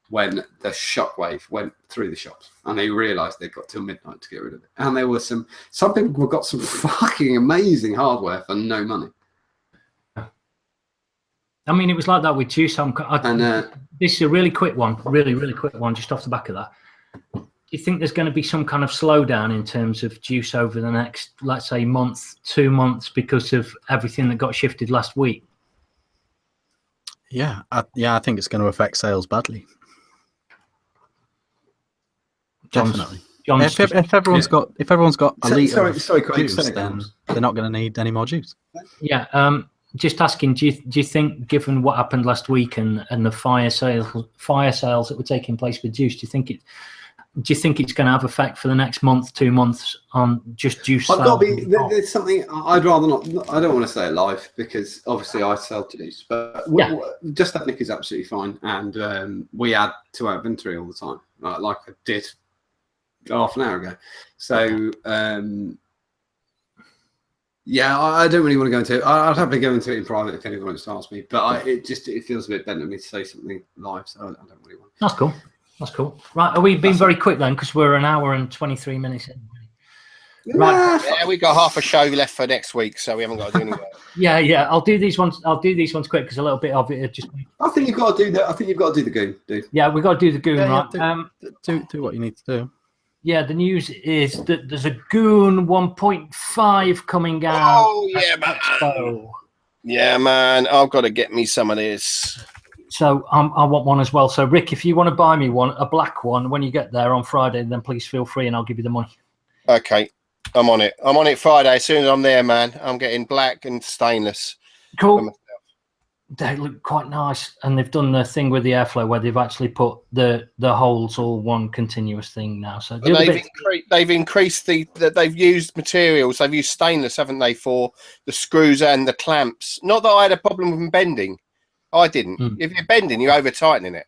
when the shockwave went through the shops and they realized they'd got till midnight to get rid of it. And there were some people got some fucking amazing hardware for no money. I mean, it was like that with juice. This is a really quick one, really quick one, just off the back of that. Do you think there's going to be some kind of slowdown in terms of juice over the next, let's say, month, 2 months, because of everything that got shifted last week? Yeah, I think it's going to affect sales badly. Definitely. If everyone's got a litre of juice, then they're not going to need any more juice. Yeah. Just asking, do you think, given what happened last week and the fire sales that were taking place with juice, do you think it's going to have effect for the next month, 2 months on just juice? There's something I'd rather not. I don't want to say it live because obviously I sell juice, but Just That Nick is absolutely fine, and we add to our inventory all the time, like I did half an hour ago. So I don't really want to go into it. I'd happily go into it in private if anyone wants to ask me, but it feels a bit better to me to say something live, so I don't really want to. That's cool. Right, are we being very quick then? Because we're an hour and 23 minutes in. Right. Yeah, we got half a show left for next week, so we haven't got to do any work. Yeah. I'll do these ones quick because a little bit of it just. I think you've got to do that. I think you've got to do the goon, dude. Yeah, we've got to do the goon, right? Do what you need to do. Yeah, the news is that there's a Goon 1.5 coming out. Oh, yeah, man. Expo. Yeah, man. I've got to get me some of this. So I want one as well. So, Rick, if you want to buy me one, a black one, when you get there on Friday, then please feel free and I'll give you the money. Okay. I'm on it. I'm on it Friday. As soon as I'm there, man, I'm getting black and stainless. Cool. They look quite nice, and they've done the thing with the airflow where they've actually put the holes all one continuous thing now. So they've increased they've used materials. They've used stainless, haven't they, for the screws and the clamps? Not that I had a problem with them bending. I didn't. If you're bending, you're over tightening it.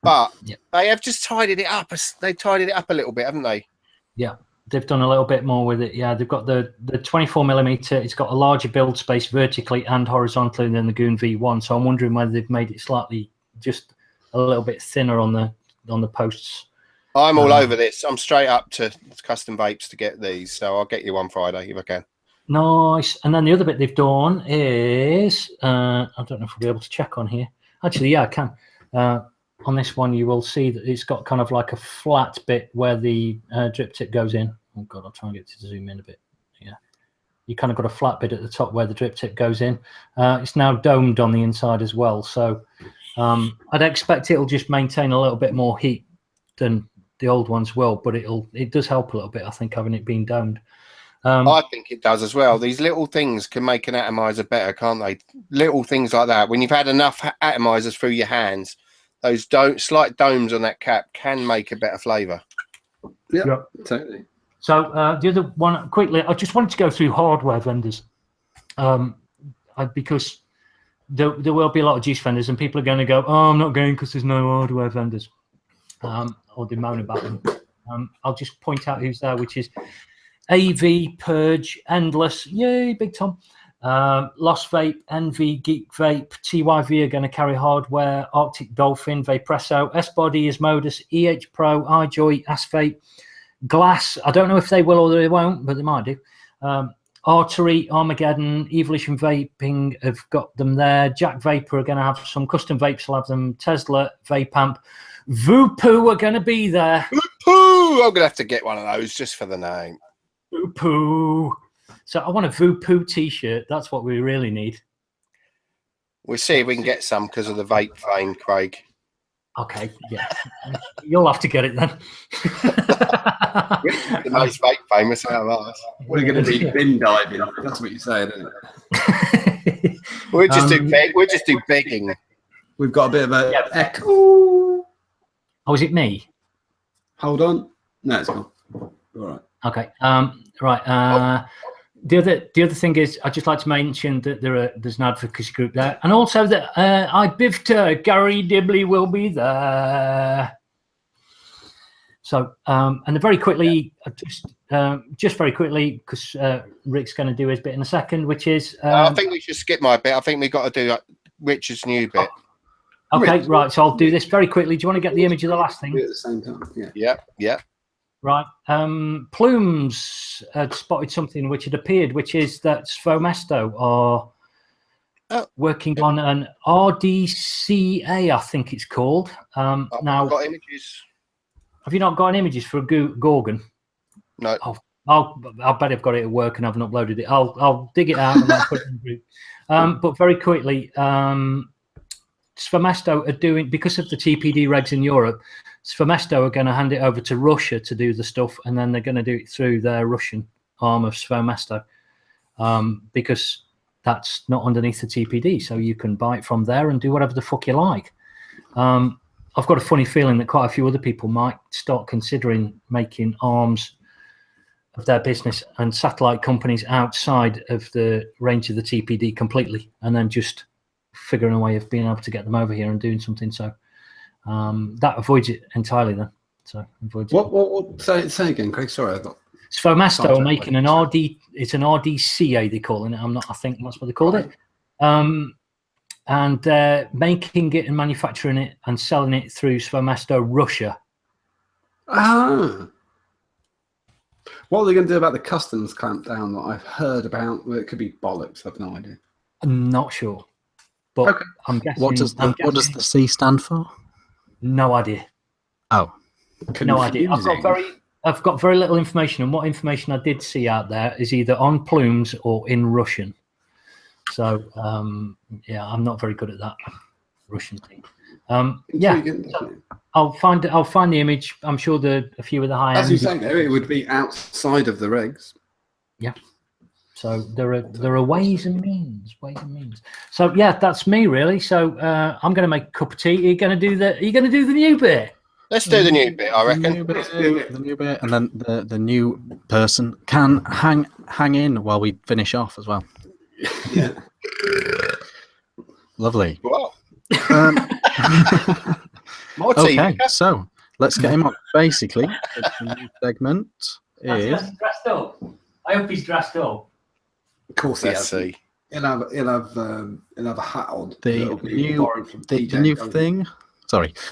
But they have just tidied it up. They tidied it up a little bit, haven't they? Yeah. They've done a little bit more with it. Yeah, they've got the 24mm. It's got a larger build space vertically and horizontally than the Goon V1. So I'm wondering whether they've made it slightly just a little bit thinner on the posts. I'm all over this. I'm straight up to custom vapes to get these. So I'll get you one Friday if I can. Nice. And then the other bit they've done is I don't know if we'll be able to check on here. Actually, yeah, I can. On this one, you will see that it's got kind of like a flat bit where the drip tip goes in. Oh, God, I'll try and get to zoom in a bit. Yeah. You kind of got a flat bit at the top where the drip tip goes in. It's now domed on the inside as well. So I'd expect it'll just maintain a little bit more heat than the old ones will, but it does help a little bit, I think, having it being domed. I think it does as well. These little things can make an atomizer better, can't they? Little things like that. When you've had enough atomizers through your hands, those slight domes on that cap can make a better flavour. Yeah, totally. So the other one, quickly, I just wanted to go through hardware vendors, because there will be a lot of juice vendors, and people are going to go, "Oh, I'm not going because there's no hardware vendors," or they moan about them. I'll just point out who's there, which is AV, Purge, Endless, yay, Big Tom, Lost Vape, Envy, Geek Vape, TYV are going to carry hardware, Arctic Dolphin, Vapresso, S-Body, Asmodus, EH Pro, iJoy, Asvape, Glass, I don't know if they will or they won't, but they might do. Artery, Armageddon, Evolution Vaping have got them there. Jack Vapor are going to have some custom vapes, will have them. Tesla, Vapeamp, Voopoo are going to be there. Voopoo! I'm going to have to get one of those just for the name. Voopoo. So I want a Voopoo t-shirt. That's what we really need. We'll see if we can get some because of the vape fame, Craig. Okay, yeah. You'll have to get it then. The most vape famous out of us. We're going to be bin diving. That's what you're saying, isn't it? We'll just do begging. We've got a bit of an echo. Oh, is it me? Hold on. No, it's gone. All right. Okay. Right. The other thing is, I'd just like to mention that there's an advocacy group there, and also that IBIVTA, Gary Dibley will be there. So, and very quickly, just very quickly, because Rick's going to do his bit in a second, which is. I think we should skip my bit. I think we've got to do Richard's new bit. Okay, right. So I'll do this very quickly. Do you want to get the image of the last thing? At the same time. Yeah. Right. Plumes had spotted something which had appeared, which is that Svomesto are working on an RDCA, I think it's called. Now, I've got images. Have you not got any images for Gorgon? No. I'll bet I've got it at work and haven't uploaded it. I'll dig it out and I'll put it in the group. But very quickly, Svomesto are doing, because of the TPD regs in Europe, Svomesto are going to hand it over to Russia to do the stuff, and then they're going to do it through their Russian arm of Svomesto, because that's not underneath the TPD, so you can buy it from there and do whatever the fuck you like. I've got a funny feeling that quite a few other people might start considering making arms of their business and satellite companies outside of the range of the TPD completely, and then just figuring a way of being able to get them over here and doing something. So that avoids it entirely then. So avoids what say again, Craig? Sorry, I thought. Svomesto are making an RD. It's an RDCA they're calling it. I think that's what they called it. And they're making it and manufacturing it and selling it through Svomesto Russia. Ah. What are they going to do about the customs clampdown that I've heard about? Well, it could be bollocks. I've no idea. I'm not sure, but okay. I'm guessing. What does the C stand for? No idea. Oh, no idea. I've got very little information, and what information I did see out there is either on Plumes or in Russian. So yeah, I'm not very good at that Russian thing. Yeah, so I'll find the image. I'm sure a few of the high as you say there, it would be outside of the regs. Yeah. So there are ways and means. So yeah, that's me really. So I'm going to make a cup of tea. Are you going to do the new bit? Let's do the new bit, I reckon. The new bit, and then the new person can hang in while we finish off as well. Yeah. Lovely. Wow. Okay, so let's get him on. Basically, the new segment is. Dressed up. I hope he's dressed up. Of course, let's see. He'll have a hat on. The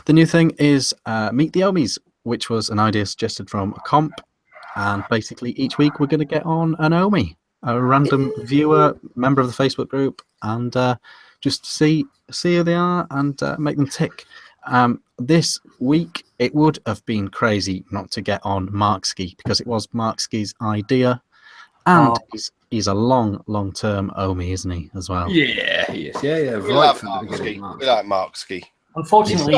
new thing is Meet the Omies, which was an idea suggested from a comp, and basically each week we're going to get on an Omi, a random viewer, member of the Facebook group, and just see who they are and make them tick. This week it would have been crazy not to get on Markski, because it was Markski's idea, and he's a long-term Omi, isn't he, as well? Yeah, he is. Yeah. We like Markski. Unfortunately,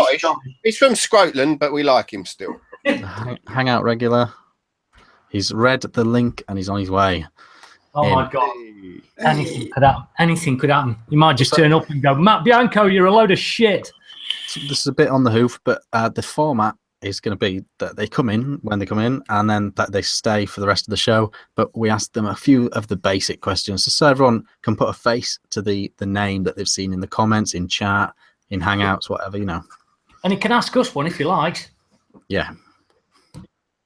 he's from Scotland, but we like him still. Hang out regular. He's read the link and he's on his way. Oh my God. Anything could happen. Anything could happen. You might just turn up and go, Matt Bianco, you're a load of shit. So this is a bit on the hoof, but the format is going to be that they come in when they come in and then that they stay for the rest of the show. But we asked them a few of the basic questions so everyone can put a face to the name that they've seen in the comments, in chat, in Hangouts, whatever, you know. And you can ask us one if you like. Yeah.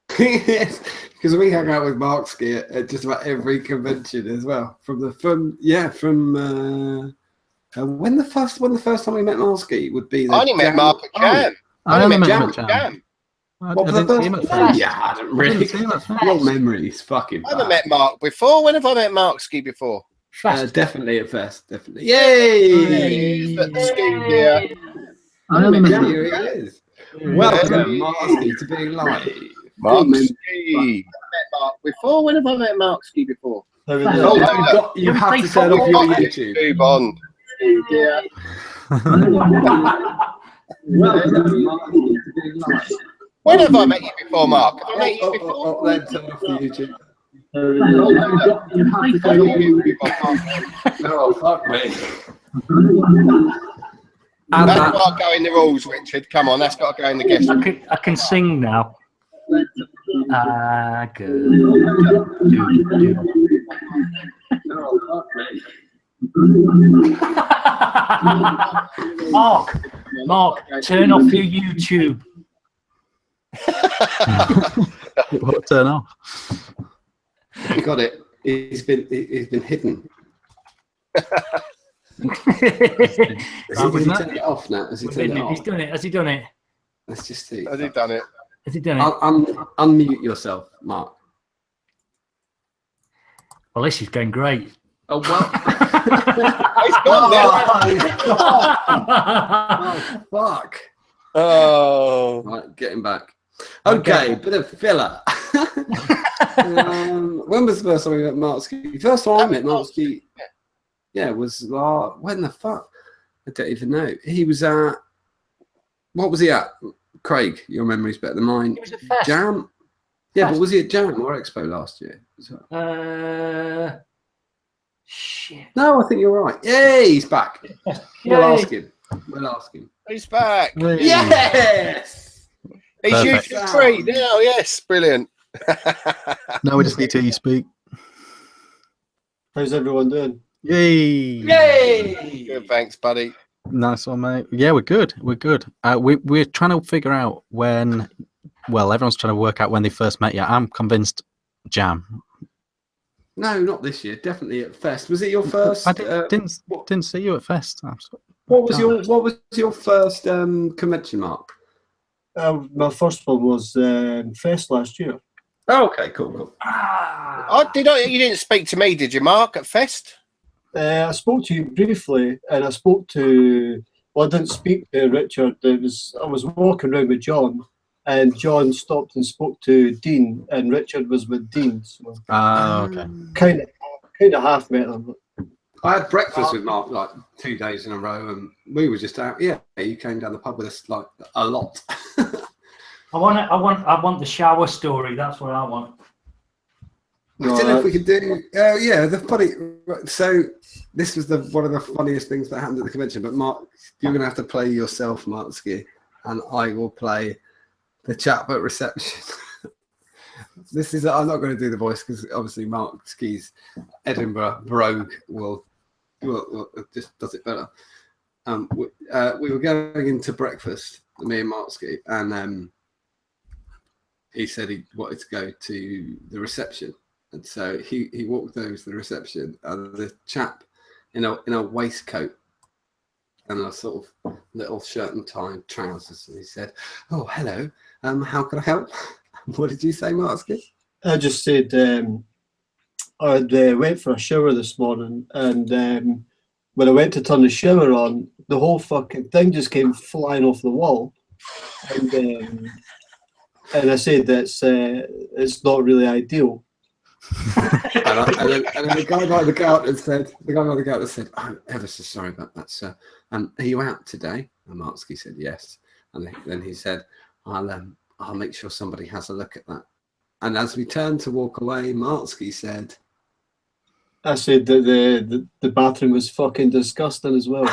Because we hang out with Mark Ski at just about every convention as well. When the first time we met Mark Ski would be. I only met Mark at Jam. I only met Jam him at at Jam. What was the first? Yeah, I don't really. Your memories, fucking. I haven't met Mark before. When have I met Mark Ski before? Definitely at Fest. Definitely. Yay! Ski gear. Here he is. Welcome, Mark Ski, to being live. Mark Ski. Mark before. When have I met Mark Ski before? You have to turn off your YouTube. Move on. Yeah. Welcome, Mark Ski, to being live. When have I met you before, Mark? Have I met you before? Then turn off the YouTube. Oh, fuck me. That's got to go in the rules, Richard. Come on, that's got to go in the guest. I can sing now. Good. Mark, turn off your YouTube. What turn off? You got it. He's been hidden. Has he turned it off now? Has he turned it off? He's done it. Has he done it? Let's just see. Has he done it? Has he done it? Unmute yourself, Mark. Well, this is going great. Oh, well. He's gone Oh, fuck. Oh. Right, get him back. Okay, bit of filler. When was the first time we met Mark Ski? First time I met Mark Ski, was when the fuck? I don't even know. He was at, what was he at? Craig, your memory's better than mine. He was at Fest. Jam? Yeah, Fest. But was he at Jam or Expo last year? Shit. No, I think you're right. Yay, he's back. We'll ask him. He's back. Hey. Yes! He's Perfect. YouTube free now, yes. Brilliant. No, we just need to hear you speak. How's everyone doing? Yay! Good, thanks, buddy. Nice one, mate. Yeah, we're good. We're good. We're trying to figure out when. Well, everyone's trying to work out when they first met you. I'm convinced Jam. No, not this year. Definitely at Fest. Was it your first? I didn't see you at Fest. What was your first convention, Mark? My first one was Fest last year. Oh, okay, cool. You didn't speak to me, did you, Mark, at Fest? I spoke to you briefly, and I spoke to. Well, I didn't speak to Richard. I was walking around with John, and John stopped and spoke to Dean, and Richard was with Dean. So okay. Kind of half met them. I had breakfast with Mark like 2 days in a row, and we were just out. Yeah, you came down the pub with us like a lot. I want the shower story. That's what I want. I don't know if we could do. The funny. So this was one of the funniest things that happened at the convention. But Mark, you're going to have to play yourself, Mark Ski, and I will play the chap at reception. I'm not going to do the voice because obviously Mark Ski's Edinburgh brogue will just does it better. We were going into breakfast, me and Mark Ski, and he said he wanted to go to the reception. And so he walked over to the reception, and the chap in a waistcoat and a sort of little shirt and tie and trousers, and he said, "Oh, hello. How can I help?" What did you say, Marksky? I just said I went for a shower this morning, and when I went to turn the shower on, the whole fucking thing just came flying off the wall, and I said it's not really ideal. and then the guy by the counter said, "I'm ever so sorry about that, sir. Are you out today?" And Marksky said yes. And then he said, "I'll make sure somebody has a look at that." And as we turned to walk away, Martsky said, I said that the bathroom was fucking disgusting as well.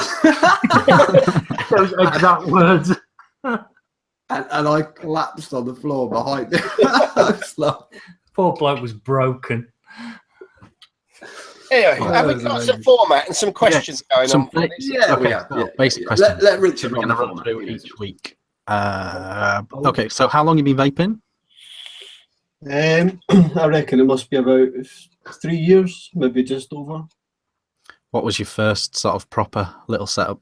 Those exact words. and I collapsed on the floor behind him. I was like, Poor bloke was broken. Anyway, Oh, have we that was got amazing. some format and some questions going on? Some yeah, okay, we are. well, Yeah. basic Yeah. questions. Let Richard We're run going to the run format. through each week. Okay, so how long have you been vaping? I reckon it must be about 3 years, maybe just over. What was your first sort of proper little setup?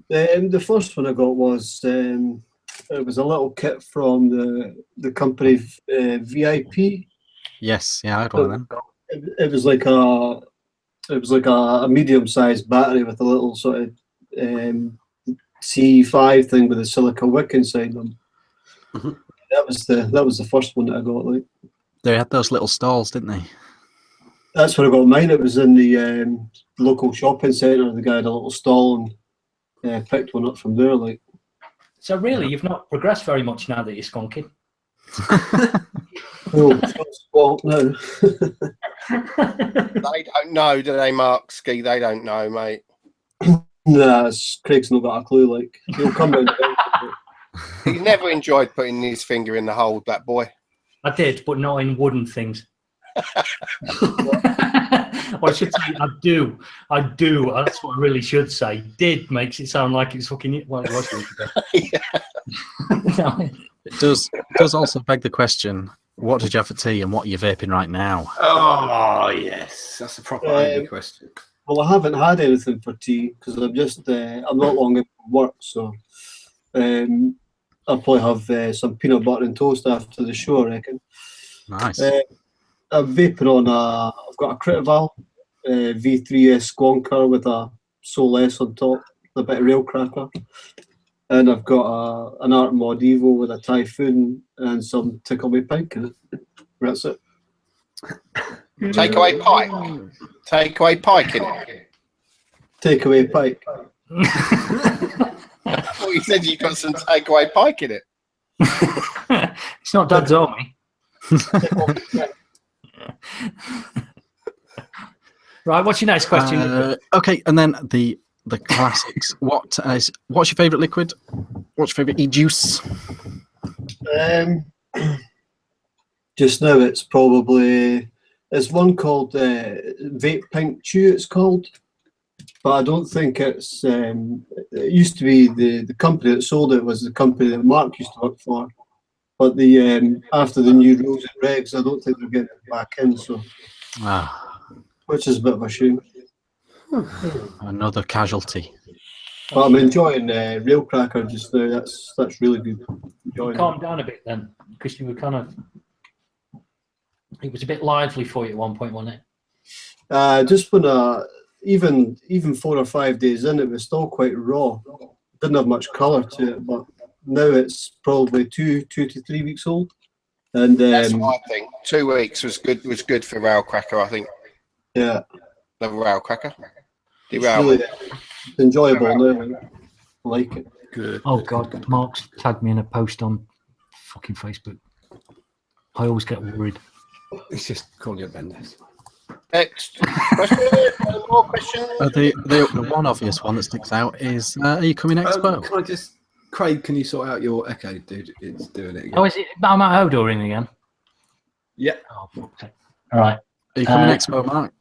The first one I got was it was a little kit from the company VIP. Yes, yeah, I had one of them. It was like a medium-sized battery with a little sort of C5 thing with a silica wick inside them. Mhm. That was the first one that I got. Like They had those little stalls, didn't they? that's where I got mine. It was in the local shopping centre. The guy had a little stall and picked one up from there. Like So really, you've not progressed very much now that you're skunking. oh, well, no. They don't know, do they, Mark Ski? They don't know, mate. Nah, Craig's not got a clue. Like he'll come in. He never enjoyed putting his finger in the hole, that boy. I did, but not in wooden things. Or I should say, I do. That's what I really should say. Did makes it sound like it's fucking. Well, it was. It does also beg the question: what did you have for tea, and what are you vaping right now? Oh, yes. That's a proper angry question. Well, I haven't had anything for tea because I'm just I'm not long in from work, so I'll probably have some peanut butter and toast after the show, I reckon. Nice. I'm vaping on I've got a Critival V3S Squonker with a Soul S on top, a bit of rail cracker, and I've got an Art Mod Evo with a Typhoon and some Takeaway Pike in it. That's it. Takeaway pike. Takeaway pike in it. Takeaway Pike. I thought you said you got some takeaway pike in it. It's not Dad's Army. Right, what's your next question? Okay, and then the classics. What's your favourite liquid? What's your favourite e-juice? Just now it's probably there's one called Vape Pink Chew it's called, but I don't think it's it used to be the company that sold it was the company that Mark used to work for, but the after the new rules and regs I don't think they're getting it back in, so which is a bit of a shame. Another casualty. But I'm enjoying Rail Cracker just now. That's really good. Calm down a bit then, because you were kind of. It was a bit lively for you at one point, wasn't it? Just when even 4 or 5 days in, it was still quite raw. Didn't have much colour to it, but now it's probably 2 to 3 weeks old. And That's what I think. 2 weeks was good for rail cracker, I think. Yeah, The rail cracker. The it's rail. really enjoyable now. I like it. Good. Oh God, Mark's tagged me in a post on fucking Facebook. I always get worried. It's just calling you Bendis. Next question. Any more questions? The one obvious one that sticks out is: are you coming Expo? Can I just, Craig? Can you sort out your echo, dude? It's doing it again. Oh, is it? I'm at Hodoring again. Yeah. Oh, fuck's sake. All right. Are you coming Expo, Mark?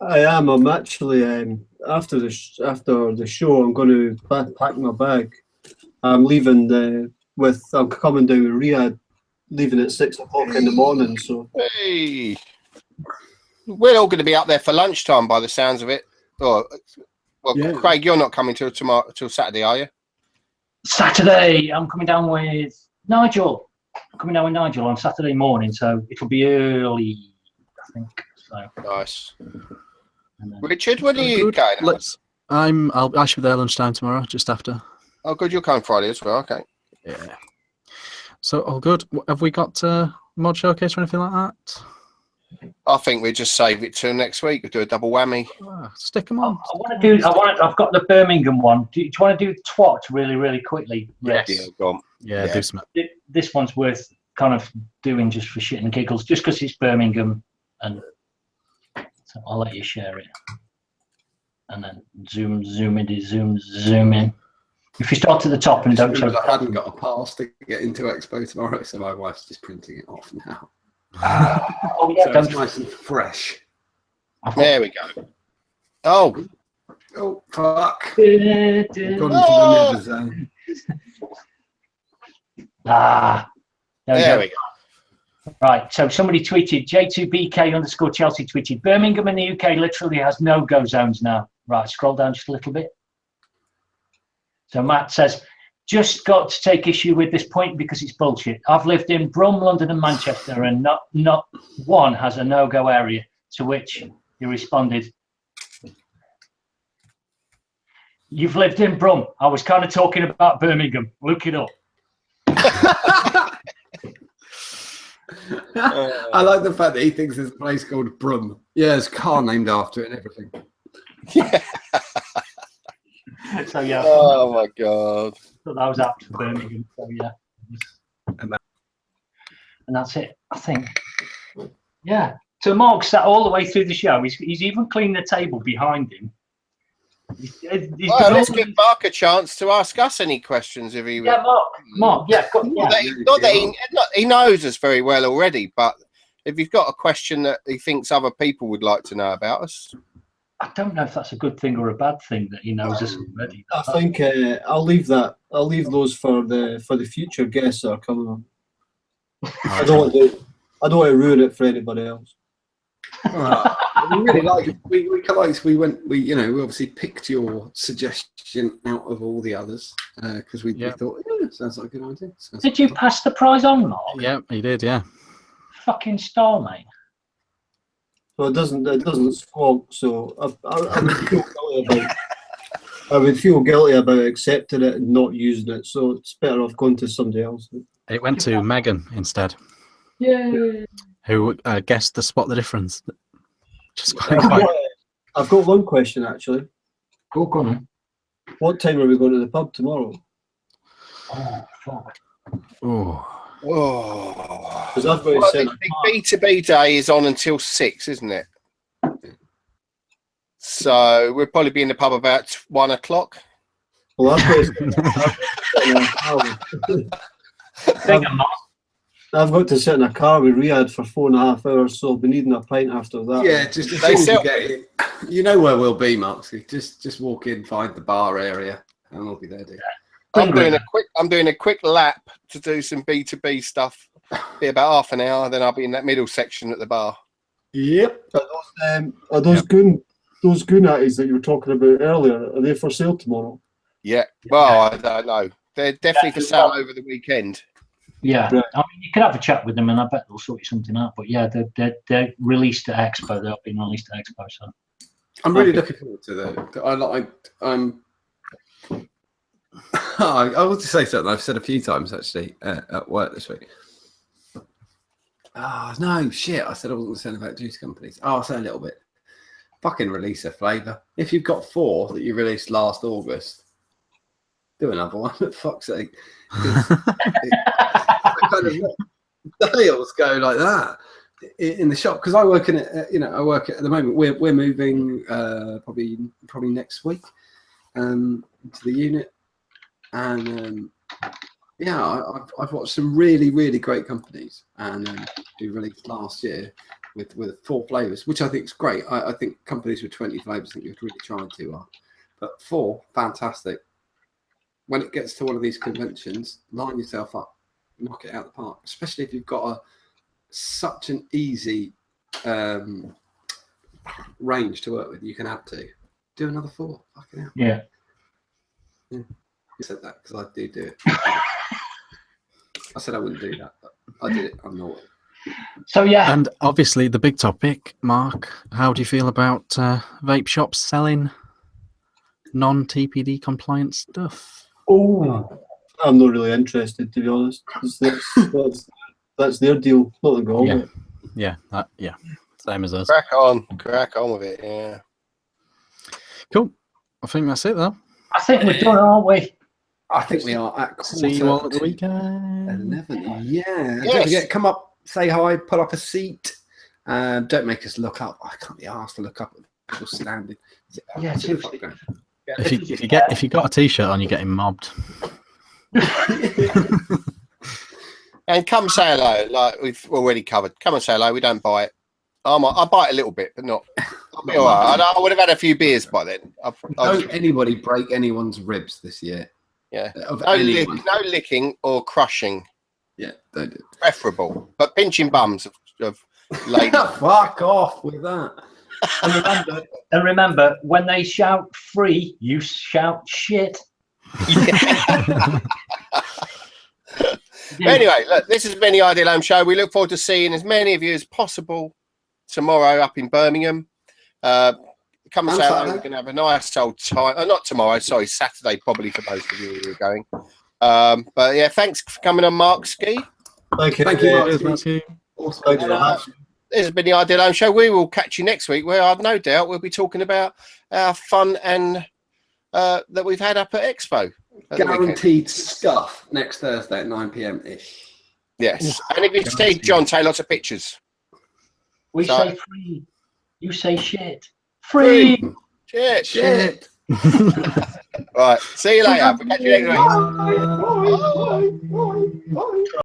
I am. I'm actually after the show. I'm going to pack my bag. I'm leaving I'm coming down with Riyadh, leaving at 6 o'clock in the morning. So Hey, we're all going to be up there for lunchtime by the sounds of it. Oh, well, Yeah. Craig, you're not coming till Saturday, are you? Saturday, I'm coming down with Nigel. I'm coming down with Nigel on Saturday morning, so it'll be early, I think. So. Nice. And then, Richard, when are you going? I should be there lunchtime tomorrow, just after. Oh, good. You're coming Friday as well. Okay. Yeah. So all good. Have we got mod showcase or anything like that? I think we just save it till next week. We'll do a double whammy. Stick them on. I've got the Birmingham one. Do you want to do twat really, really quickly? Yes. Yeah, go on. Yeah, Yeah. do some. This one's worth kind of doing just for shit and giggles, just because it's Birmingham, and so I'll let you share it, and then zoom in. If you start at the top and don't show, I hadn't got a pass to get into Expo tomorrow, so my wife's just printing it off now. oh yeah, So it's nice and fresh. There we go. Oh, Oh fuck! Gone into the never zone. There we go. Right, so somebody tweeted, J2BK_Chelsea tweeted, Birmingham in the UK literally has no-go zones now. Right, scroll down just a little bit. So Matt says, just got to take issue with this point because it's bullshit. I've lived in Brum, London and Manchester, and not one has a no-go area. To which he responded, you've lived in Brum. I was kind of talking about Birmingham. Look it up. I like the fact that he thinks there's a place called Brum. Yeah, there's a car named after it and everything. Yeah. So yeah. Oh my god. So that was apt for Birmingham. So yeah. And that's it, I think. Yeah. So Mark sat all the way through the show. He's even cleaned the table behind him. Well, let's give Mark a chance to ask us any questions if he. Yeah, Mark. Yeah, he knows us very well already, but if you've got a question that he thinks other people would like to know about us, I don't know if that's a good thing or a bad thing that he knows us already. I think I'll leave that. I'll leave those for the future guests that are coming on. I don't want to ruin it for anybody else. We really liked it. We obviously picked your suggestion out of all the others because we thought, yeah, sounds like a good idea. Did you pass the prize on, Mark? Yeah, he did. Yeah. Fucking star, mate. So it doesn't squawk. So I would feel guilty about accepting it and not using it. So it's better off going to somebody else. It went to Megan instead. Yeah. Who guessed the spot the difference. Just I've got one question actually. Go on. What time are we going to the pub tomorrow? Oh, fuck. Oh. whoa! Because I've got to send B2B day is on until 6, isn't it? So we'll probably be in the pub about 1 o'clock. Well, I've got to sit in a car with Riyadh for 4.5 hours, so I'll be needing a pint after that. Yeah, just as soon as you get in, you know where we'll be, Moxie. Just walk in, find the bar area, and we'll be there. Dude. I'm doing a quick lap to do some B2B stuff. Be about half an hour, then I'll be in that middle section at the bar. Yep. Are those goonatties that you were talking about earlier? Are they for sale tomorrow? Yeah. Well, I don't know. They're definitely for sale over the weekend. Yeah, right. I mean, you could have a chat with them, and I bet they'll sort you something out. But yeah, they're released at Expo. They've been released at Expo, so I'm really looking forward to that. I want to say something I've said a few times actually at work this week. No, shit! I said I wasn't going to say about juice companies. I'll say a little bit. Fucking release a flavour. If you've got 4 that you released last August, do another one. For fuck's sake. Kind of sales go like that in the shop because I work in it. I work at the moment. We're moving probably next week into the unit, and I've watched some really great companies and who released last year with 4 flavors, which I think is great. I think companies with 20 flavors, I think you're really trying too hard, but 4 fantastic. When it gets to one of these conventions, line yourself up, knock it out of the park. Especially if you've got such an easy range to work with. You can add to. Do another 4. Fucking hell. Yeah. You said that because I do it. I said I wouldn't do that, but I did it. I'm naughty. So yeah. And obviously the big topic, Mark. How do you feel about vape shops selling non-TPD compliant stuff? Oh, I'm not really interested, to be honest. That's their deal, nothing wrong with it. Yeah, same as us. Crack on with it. Yeah. Cool. I think that's it, though. I think we're done, aren't we? I think we are at See you all at the quarter weekend. 11. Yeah. And Yes. Don't forget, come up, say hi, pull up a seat. Don't make us look up. I can't be asked to look up at people standing. Yeah, Sit the seriously. fuck down. If you got a t-shirt on, you're getting mobbed. And come say hello, like we've already covered. Come and say hello. We don't bite. I bite a little bit, but not. I'll be all right. I would have had a few beers by then. Don't anybody break anyone's ribs this year. Yeah. Of No, anyone. no licking or crushing. Yeah, don't do it. Preferable, but pinching bums of ladies. Fuck off with that. And remember, when they shout free, you shout shit. Anyway, look, this has been the Ideal Home Show. We look forward to seeing as many of you as possible tomorrow up in Birmingham. Come and say hello. We're going to have a nice old time. Not tomorrow, sorry, Saturday, probably for most of you who are going. But yeah, thanks for coming on, Mark Ski. Thank you, Mark. Thank you. Awesome. This has been the Ideal Home Show. We will catch you next week, where I've no doubt we'll be talking about our fun and that we've had up at Expo. Guaranteed scuff next Thursday at 9 p.m. ish. Yes. And if you see John, take lots of pictures. We say free. You say shit. Free. Shit. Right. See you later. We'll catch you next week. Bye.